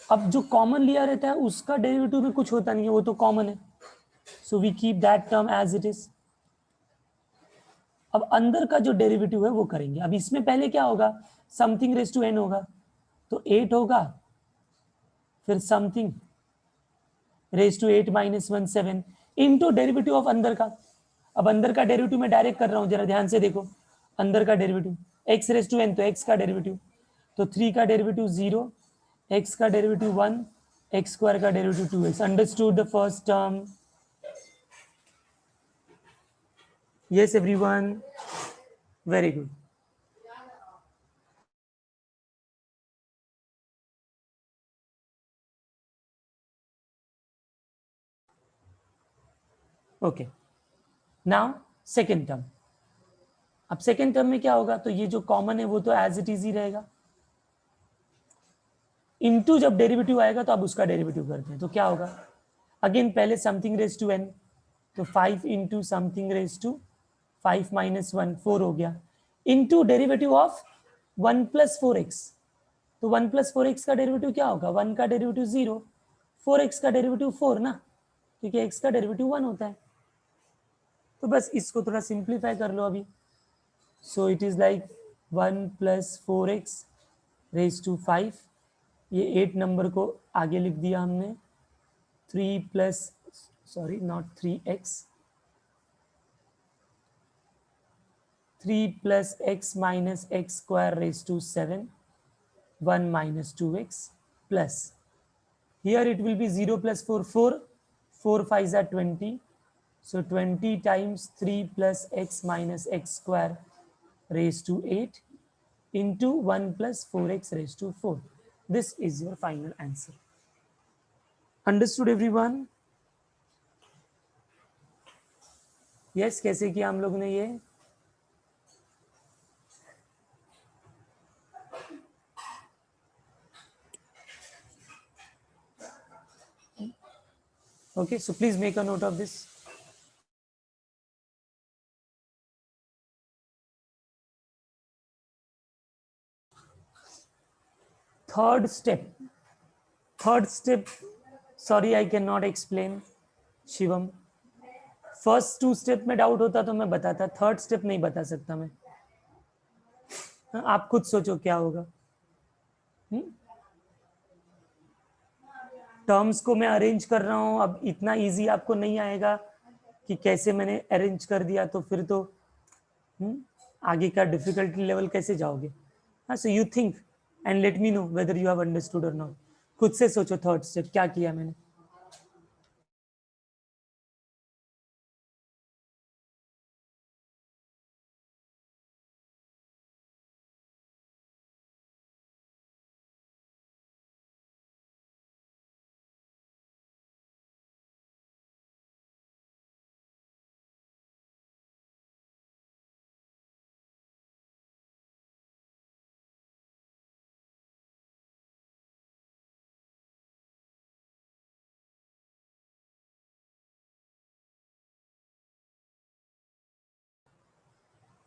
अब जो common लिया रहता है उसका derivative में कुछ होता नहीं है, वो तो कॉमन है, so we keep that term as it is. अब अंदर का जो डेरिवेटिव है वो करेंगे। अब इसमें पहले क्या होगा, समथिंग रेज टू एन होगा, तो 8 होगा, फिर something raise to 8 minus 1 7 into derivative of अंदर का। अब अंदर का डेरिवेटिव मैं डायरेक्ट कर रहा हूं, जरा ध्यान से देखो, अंदर का derivative x raise to n, तो एक्स का डेरिवेटिव, तो 3 का डेरिवेटिव 0, एक्स का डेरिवेटिव 1, एक्स स्क्वायर का derivative 2x। Understood the first term? yes everyone, very good. Okay, now second term. अब सेकेंड टर्म में क्या होगा, तो ये जो कॉमन है वो तो एज इट इज ही रहेगा, इनटू जब डेरिवेटिव आएगा तो अब उसका डेरिवेटिव करते हैं, तो क्या होगा, अगेन पहले समथिंग रेज टू एन, तो 5 into something raise to 5 minus 1 4 हो गया, into derivative of 1 plus 4x, तो 1 प्लस 4x का डेरिवेटिव क्या होगा, 1 का डेरिवेटिव 0, 4x का डेरिवेटिव 4 ना, क्योंकि x का डेरिवेटिव 1 होता है। तो बस इसको थोड़ा सिंप्लीफाई कर लो अभी, so it is like 1 plus 4x raise to 5, ये 8 नंबर को आगे लिख दिया हमने, 3 plus, sorry not 3x, 3 plus x minus x square raise to 7, 1 minus 2x plus, here it will be 0 plus 4 4, 4 5s are 20, so 20 times 3 plus x minus x square raised to 8 into 1 plus 4x raised to 4. This is your final answer. Understood everyone? Yes, कैसे किया हम लोग ने ये? Okay, so please make a note of this. Third step, sorry I cannot explain, Shivam. First 2 step में doubt होता तो मैं बताता, थर्ड स्टेप नहीं बता सकता मैं। आप खुद सोचो क्या होगा। टर्म्स को मैं अरेंज कर रहा हूं, अब इतना इजी आपको नहीं आएगा कि कैसे मैंने अरेंज कर दिया, तो फिर तो आगे का डिफिकल्टी लेवल कैसे जाओगे। हाँ, so you think and let me know whether you have understood और नॉट। खुद से सोचो थर्ड स्टेप क्या किया मैंने।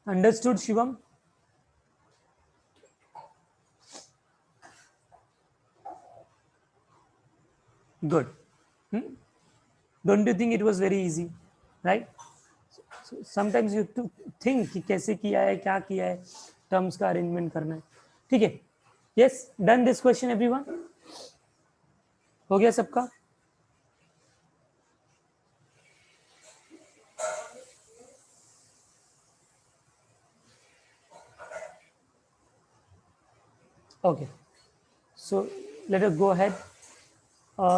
Understood Shivam? Good. Don't you think it was very easy, right? Sometimes you to think कि कैसे किया है, क्या किया है, टर्म्स का अरेंजमेंट करना है। ठीक है, yes, done this question everyone? हो गया सबका? Okay, so let us go ahead.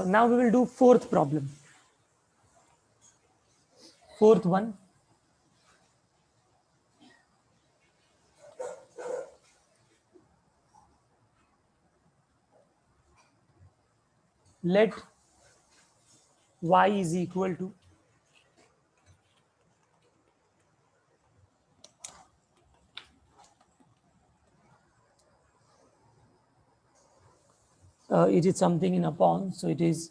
Now we will do fourth problem. Fourth one. Let y is equal to it is something in upon, so it is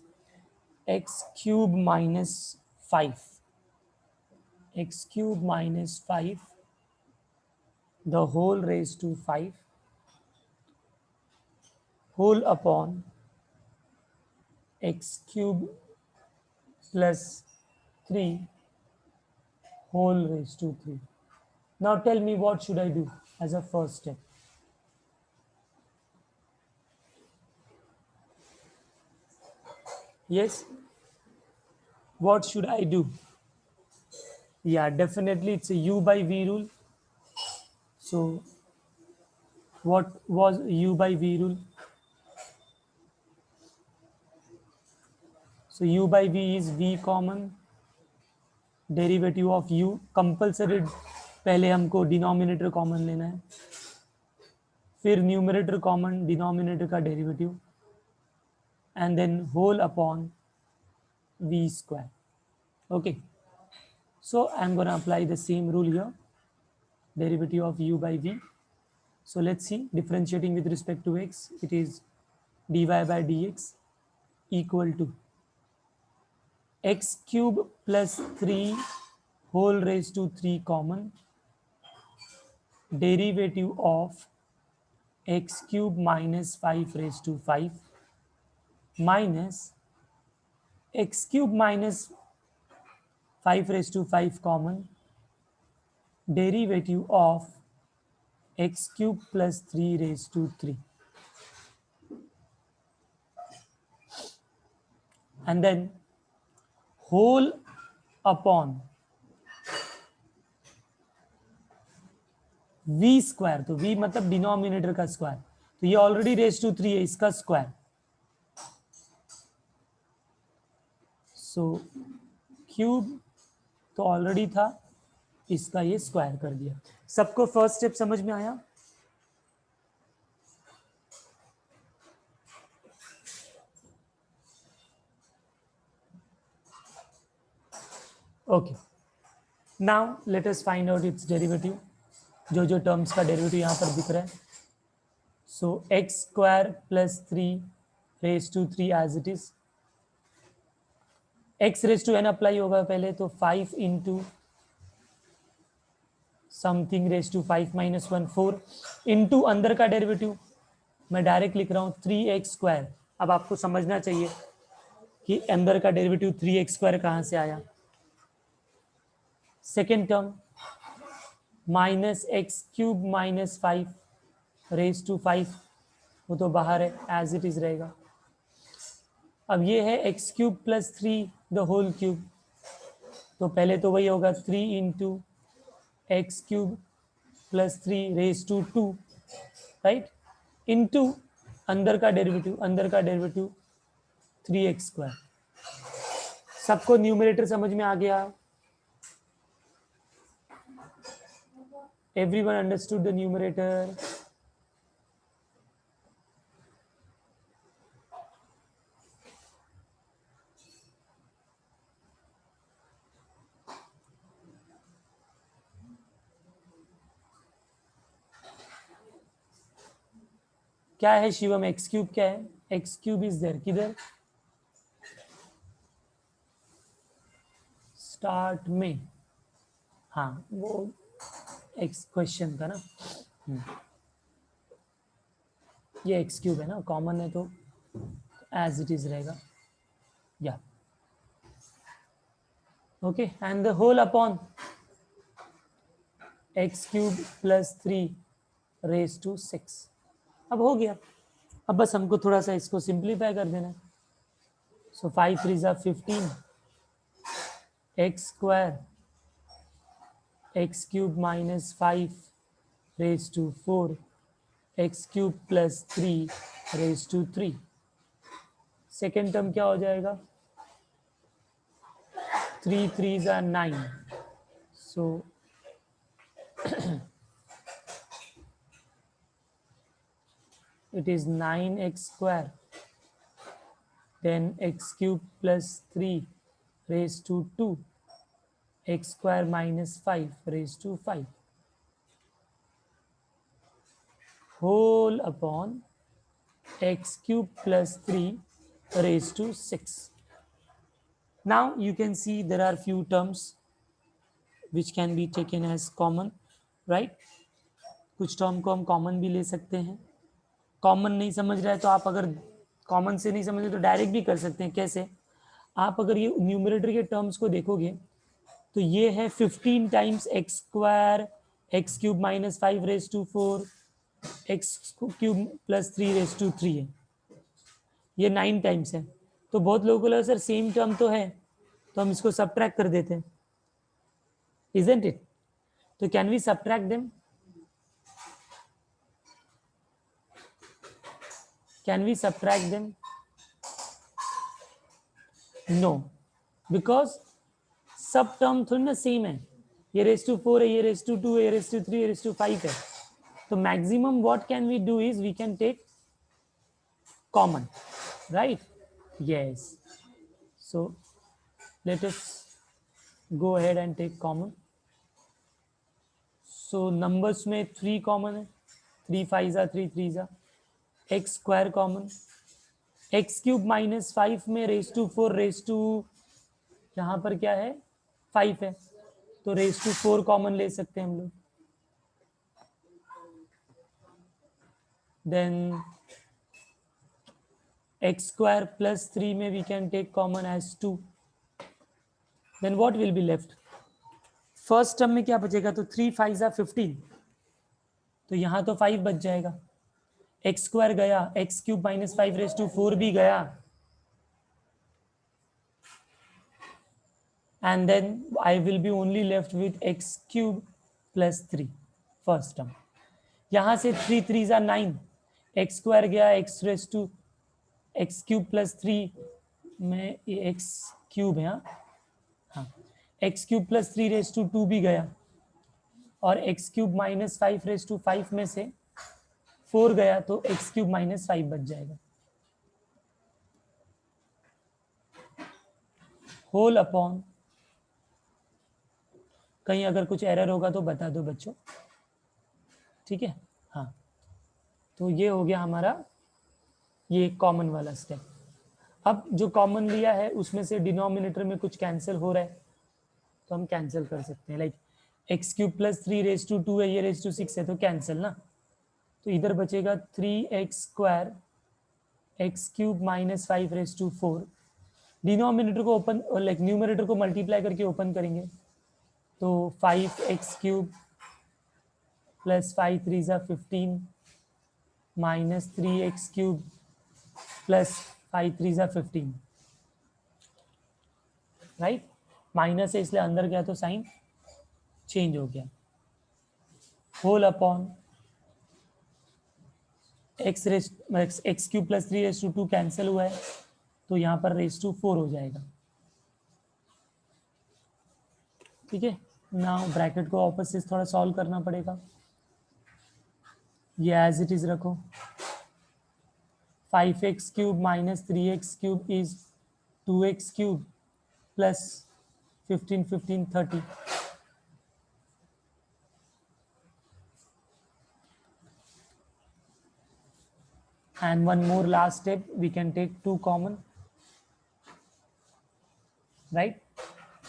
x cube minus 5, x cube minus 5 the whole raised to 5 whole upon x cube plus 3 whole raised to 3. Now tell me what should I do as a first step. Yes, what should I do? Yeah, definitely it's a u by v rule. So what was u by v rule? So u by v is v common derivative of u. Compulsory पहले हमको denominator common लेना है, फिर numerator common, denominator का derivative, and then whole upon v square. Okay, so I'm going to apply the same rule here, derivative of u by v. So let's see, differentiating with respect to x, it is dy by dx equal to x cube plus 3 whole raised to 3 common derivative of x cube minus 5 raised to 5 minus x cube minus 5 raised to 5 common derivative of x cube plus 3 raised to 3, and then whole upon v square. तो v मतलब denominator का square, तो ये already raise to 3 है, इसका square. सो cube तो already था, इसका ये स्क्वायर कर दिया. सबको फर्स्ट स्टेप समझ में आया? Okay, now let us find out its derivative. जो टर्म्स का डेरिवेटिव यहाँ पर दिख रहा है. So x square plus 3 raise to 3 as it is. X raise to n apply होगा पहले, तो 5 into something raise to 5 minus 1 4 into अंदर का डेरिवेटिव मैं डायरेक्ट लिख रहा हूँ 3x स्क्वायर. अब आपको समझना चाहिए कि अंदर का डेरिवेटिव 3x स्क्वायर कहाँ से आया. Second term minus x cube minus 5 raise to 5, वो तो बाहर है, एज इट इज रहेगा. अब ये है x cube plus 3 the whole cube, तो पहले तो वही होगा 3 into x cube plus 3 raise to 2, right, into अंदर का डेरिवेटिव 3x स्क्वायर. सबको न्यूमरेटर समझ में आ गया? Everyone understood the numerator? क्या है शिवम, एक्स क्यूब क्या है? एक्स क्यूब इज देयर, किधर? स्टार्ट में, हाँ वो एक्स क्वेश्चन का ना. ये एक्स क्यूब है ना, कॉमन है तो एज इट इज रहेगा. या okay, and the whole upon x cube plus 3 raise to 6. अब हो गया. अब बस हमको थोड़ा सा इसको सिंप्लीफाई कर देना है. सो 5 3 जा 15 x square x cube minus 5 raise to 4 x cube plus 3 raise to 3. Second term क्या हो जाएगा? 3 3 जा 9. So it is 9x square, then x cube plus 3 raised to 2, x square minus 5 raised to 5, whole upon x cube plus 3 raised to 6. Now you can see there are few terms which can be taken as common, right? कुछ term को हम common भी ले सकते हैं. Common नहीं समझ रहा है तो आप अगर कॉमन से नहीं समझे तो डायरेक्ट भी कर सकते हैं। कैसे? आप अगर ये न्यूमरेटर के टर्म्स को देखोगे तो ये है 15 times x square x cube minus 5 raise to 4 x cube plus 3 raise to 3 है, ये 9 टाइम्स है। तो बहुत लोगों को लगा सर सेम टर्म तो है, तो हम इसको सब्ट्रैक्ट कर देते हैं, इजंट इट? तो can we subtract them? Can we subtract them? No, because सब टर्म थोड़ी ना सेम है। ये रेज टू 4 है, ये रेज टू 2 है, ये रेज टू 3, ये रेज टू 5 है। तो maximum what can we do is we can take common, right? Yes, so let us go ahead and take common. So numbers में 3 कॉमन है, 3 5 3 3 x square common, x cube minus 5 में raise to 4 raise to यहाँ पर क्या है 5 है, तो raise to 4 common ले सकते हैं हम लोग। देन एक्स स्क्वायर प्लस 3 में we can take common as 2। Then what will be left? First term में क्या बचेगा? तो 3 5 15, तो यहाँ तो 5 बच जाएगा। एक्स स्क्वायर गया, x cube minus 5 raise to 4 भी गया, and then I will be only left with x cube plus 3 first term. यहाँ से 3 3 9, एक्स स्क्वायर गया, x raise to x cube plus 3 में एक्स क्यूब है, हाँ, x cube plus 3 raise to 2 भी गया, और x cube minus 5 raise to 5 में से 4 गया, तो एक्स क्यूब माइनस 5 बच जाएगा। होल अपॉन, कहीं अगर कुछ एरर होगा तो बता दो बच्चों, ठीक है? हाँ, तो ये हो गया हमारा ये कॉमन वाला स्टेप। अब जो कॉमन लिया है उसमें से डिनोमिनेटर में कुछ कैंसिल हो रहा है, तो हम कैंसिल कर सकते हैं। Like x cube plus 3 raise to 2 है, ये रेज टू 6 है, तो कैंसिल ना। तो इधर बचेगा 3x square x cube minus 5 raise to 4। Denominator को ओपन, लाइक न्यूमरेटर को मल्टीप्लाई करके ओपन करेंगे, तो 5x cube plus 5 3 15 minus 3x cube plus 5 3 15, right? Minus है इसलिए अंदर गया तो साइन चेंज हो गया। Whole upon x raise x cube plus 3 raise to 2 cancel हुआ है, तो यहाँ पर रेज टू 4 हो जाएगा, ठीक है? नाउ ब्रैकेट को वापस से थोड़ा सॉल्व करना पड़ेगा, ये एज इट इज रखो। 5x cube minus 3x cube is 2x cube plus 15 15 30, and one more last step, we can take 2 common, right?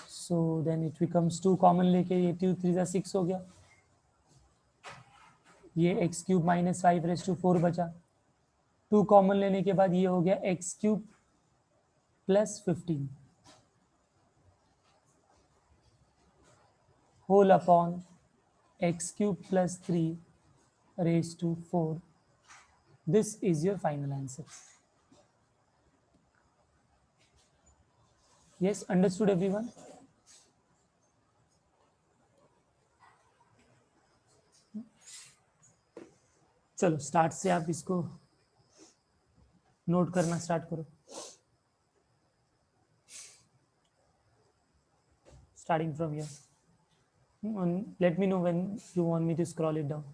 So then it becomes 2 common लेके ये 2 3 6 हो गया, ये x cube minus 5 raise to 4 बचा। 2 common लेने के बाद ये हो गया x cube plus 15 whole upon x cube plus 3 raise to 4। This is your final answer. Yes, understood everyone? चलो स्टार्ट से आप इसको नोट करना स्टार्ट करो, starting from here. Let me know when you want me to scroll it down.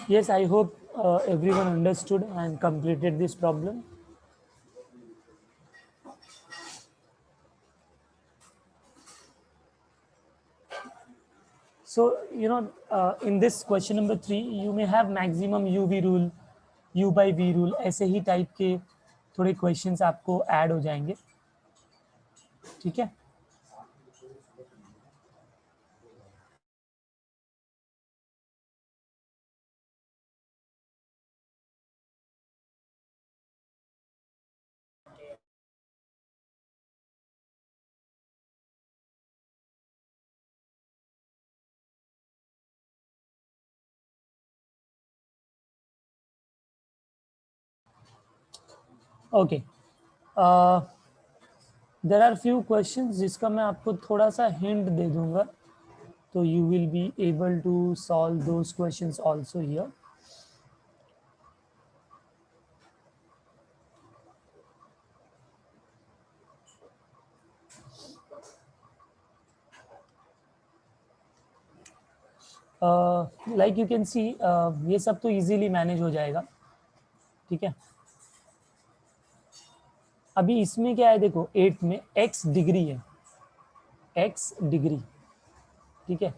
Yes, I hope everyone understood and completed this problem. So, in this question number 3, you may have maximum UV rule, U by V rule, ऐसे ही type के थोड़े questions आपको add हो जाएंगे. ठीक है. Okay. There are few questions जिसका मैं आपको थोड़ा सा हिंट दे दूंगा, तो you will be able to solve those questions also here. Like you can see, ये सब तो इजीली मैनेज हो जाएगा. ठीक है. अभी इसमें क्या है, देखो 8 में x डिग्री है, x डिग्री. ठीक है.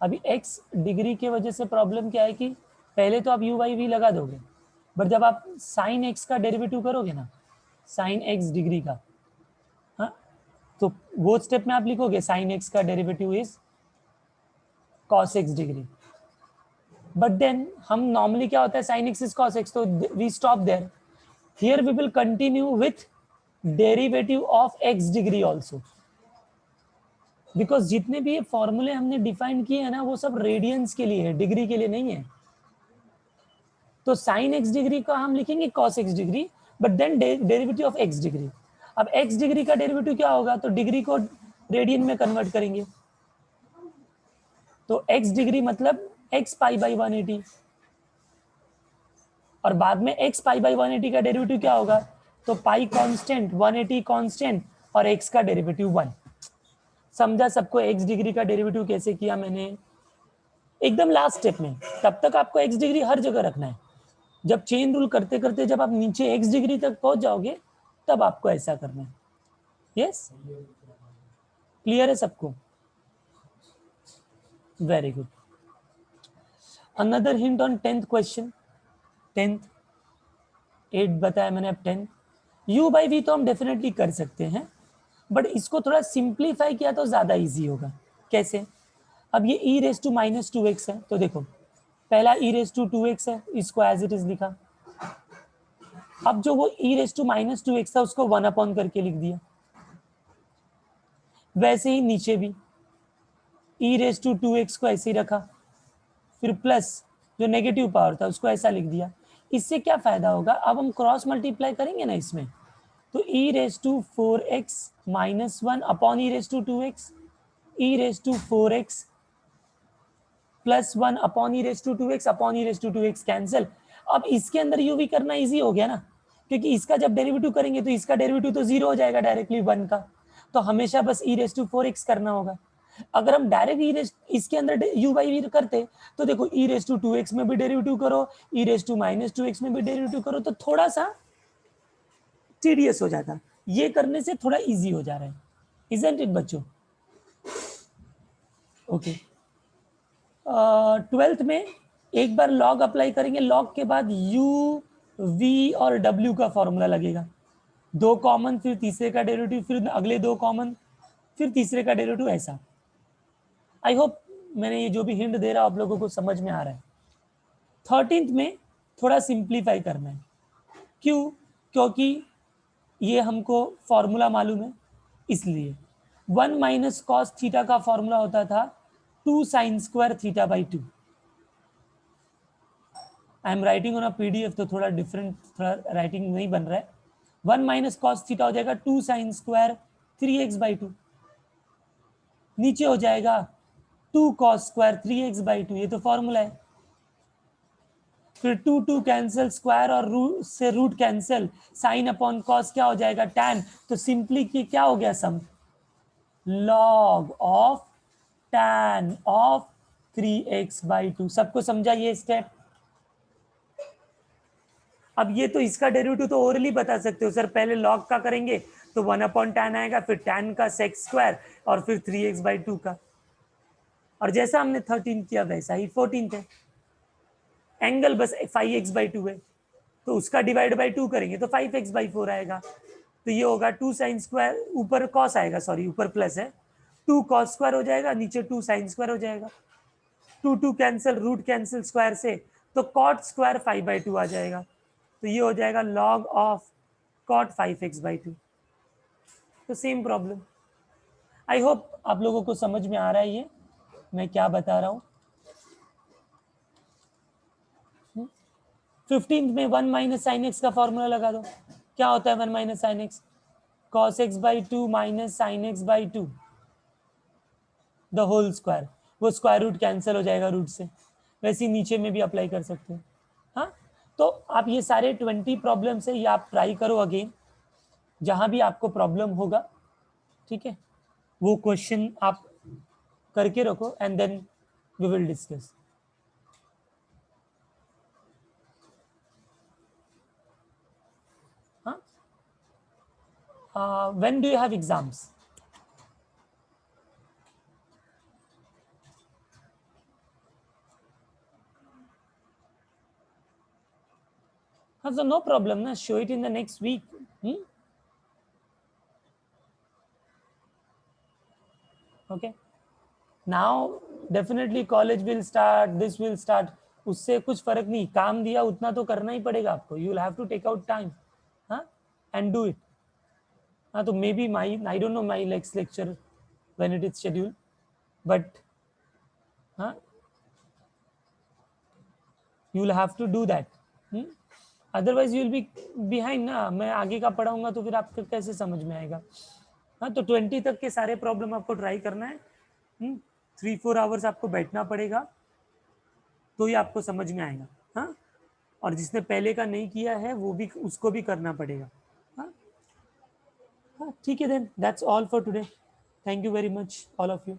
अभी x डिग्री के वजह से प्रॉब्लम क्या है कि पहले तो आप u बाई वी लगा दोगे, बट जब आप साइन x का डेरिवेटिव करोगे ना, साइन x डिग्री का, हाँ, तो वो स्टेप में आप लिखोगे साइन x का derivative is cos x degree. But then हम नॉर्मली क्या होता है, sine x is cos x, तो we stop there. Here we will continue with derivative of x degree also, because जितने भी ये फॉर्मूले हमने डिफाइन किए हैं ना, वो सब रेडियंस के लिए है, डिग्री के लिए नहीं है. तो साइन x डिग्री का हम लिखेंगे cos x degree, but then derivative of x degree. अब x डिग्री का डेरिवेटिव क्या होगा, तो डिग्री को रेडियन में कन्वर्ट करेंगे, तो x डिग्री मतलब x पाई बाई 180, और बाद में x पाई बाई 180 का डेरिवेटिव क्या होगा, तो पाई कांस्टेंट, 180 कांस्टेंट, और x का डेरिवेटिव 1. समझा सबको x डिग्री का डेरिवेटिव कैसे किया मैंने, एकदम लास्ट स्टेप में. तब तक आपको x डिग्री हर जगह रखना है. जब चेन रूल करते करते जब आप नीचे x डिग्री तक पहुंच जाओगे, तब आपको ऐसा करना है. यस, क्लियर है सबको? Very good. Another hint on 10th question. 10th 8 बताया मैंने, अब 10. u बाई वी तो हम डेफिनेटली कर सकते हैं, बट इसको थोड़ा सिंप्लीफाई किया तो ज्यादा इजी होगा. कैसे? अब ये e raise to minus 2x है, तो देखो पहला e रेस टू 2x है, इसको एज इट इज लिखा. अब जो वो e raise to minus 2x था, उसको 1 अपॉन करके लिख दिया. वैसे ही नीचे भी e रेस टू 2x को ऐसे ही रखा, फिर प्लस जो नेगेटिव पावर था उसको ऐसा लिख दिया. इससे क्या फायदा होगा, अब हम क्रॉस मल्टीप्लाई करेंगे ना इसमें, तो e raise to 4x minus 1 upon e raise to 2x, e raise to 4x plus 1 upon e raise to 2x upon e raise to 2x cancel. अब इसके अंदर यू भी करना इजी हो गया ना, क्योंकि इसका जब डेरिवेटिव करेंगे तो इसका डेरिवेटिव तो 0 हो जाएगा डायरेक्टली 1 का, तो हमेशा बस ई रेस टू 4x करना होगा. अगर हम डायरेक्ट ई रेस इसके अंदर यू बाई वी करते, तो देखो ई रेस टू 2x में भी डेरिवेटिव करो, ई रेस टू माइनस 2x में भी डेरिवेटिव करो, तो थोड़ा सा टीडियस हो जाता. ये करने से थोड़ा इजी हो जा रहा है. इजंट इट बच्चों? ओके. 12th में एक बार लॉग अप्लाई करेंगे, लॉग के बाद u v और w का फॉर्मूला लगेगा. 2 कॉमन, फिर तीसरे का डेरिवेटिव, फिर अगले 2 कॉमन, फिर तीसरे का डेरिवेटिव, ऐसा. आई होप मैंने ये जो भी हिंट दे रहा हूं आप लोगों को समझ में आ रहा है. 13th में थोड़ा सिंप्लीफाई करना है. क्यों? क्योंकि ये हमको फॉर्मूला मालूम है, इसलिए 1 माइनस कॉस थीटा का फॉर्मूला होता था 2 sine square theta by 2. I am writing on a PDF, तो थोड़ा डिफरेंट, थोड़ा राइटिंग नहीं बन रहा है. 1 माइनस कॉस थीटा हो जाएगा 2 साइन स्क्वायर 3x बाई 2. नीचे हो जाएगा 2 कॉस स्क्वायर 3x बाई 2, ये तो फॉर्मूला है. फिर 2 2 कैंसिल, स्क्वायर और रूट से root cancel, sine upon cos क्या हो जाएगा, टैन. तो सिंपली क्या हो गया sum, log of tan of 3x/2। सबको समझा ये स्टेप? अब ये तो इसका डेरिवेटिव तो ओरली बता सकते हो सर, पहले लॉग का करेंगे तो 1/tan आएगा, फिर tan का sec² और फिर 3x/2 का, और जैसा हमने 13 किया वैसा ही 14 है। एंगल बस 5x/2 है, तो उसका डिवाइड बाई 2 करेंगे तो 5x/4 आएगा। तो ये होगा 2sin², ऊपर कॉस आएगा, सॉरी ऊपर प्लस है, 2cos² हो जाएगा, नीचे 2sin² हो जाएगा, 2 कैंसिल, रूट कैंसिल स्क्वायर से, तो cot² 5/2 आ जाएगा। तो ये हो जाएगा log ऑफ cot 5x/2। तो सेम प्रॉब्लम। आई होप आप लोगों को समझ में आ रहा है ये मैं क्या बता रहा हूँ। 15th में 1 माइनस साइन एक्स का फॉर्मूला लगा दो। क्या होता है 1 minus sine x? cos x/2 minus sine x/2 the whole square. वो स्क्वायर रूट कैंसिल हो जाएगा रूट से। वैसे ही नीचे में भी अप्लाई कर सकते हो। हाँ, तो आप ये सारे 20 प्रॉब्लम्स है, ये आप ट्राई करो अगेन, जहां भी आपको प्रॉब्लम होगा, ठीक है, वो क्वेश्चन आप करके रखो and then we will discuss. When do you have exams? So no problem, na, show it in the next week. Okay, now definitely college will start, this will start, उससे कुछ फर्क नहीं, काम दिया उतना तो करना ही पड़ेगा आपको, you will have to take out time, and do it. तो maybe I don't know my next lecture when it is scheduled, but you will have to do that. Otherwise you will be behind ना, मैं आगे का पढ़ाऊंगा तो फिर आपको कैसे समझ में आएगा। हाँ, तो 20 तक के सारे प्रॉब्लम आपको ट्राई करना है। 3-4 आवर्स आपको बैठना पड़ेगा, तो ये आपको समझ में आएगा। हाँ, और जिसने पहले का नहीं किया है वो भी, उसको भी करना पड़ेगा। हाँ, ठीक है, then that's all for today. Thank you very much all of you.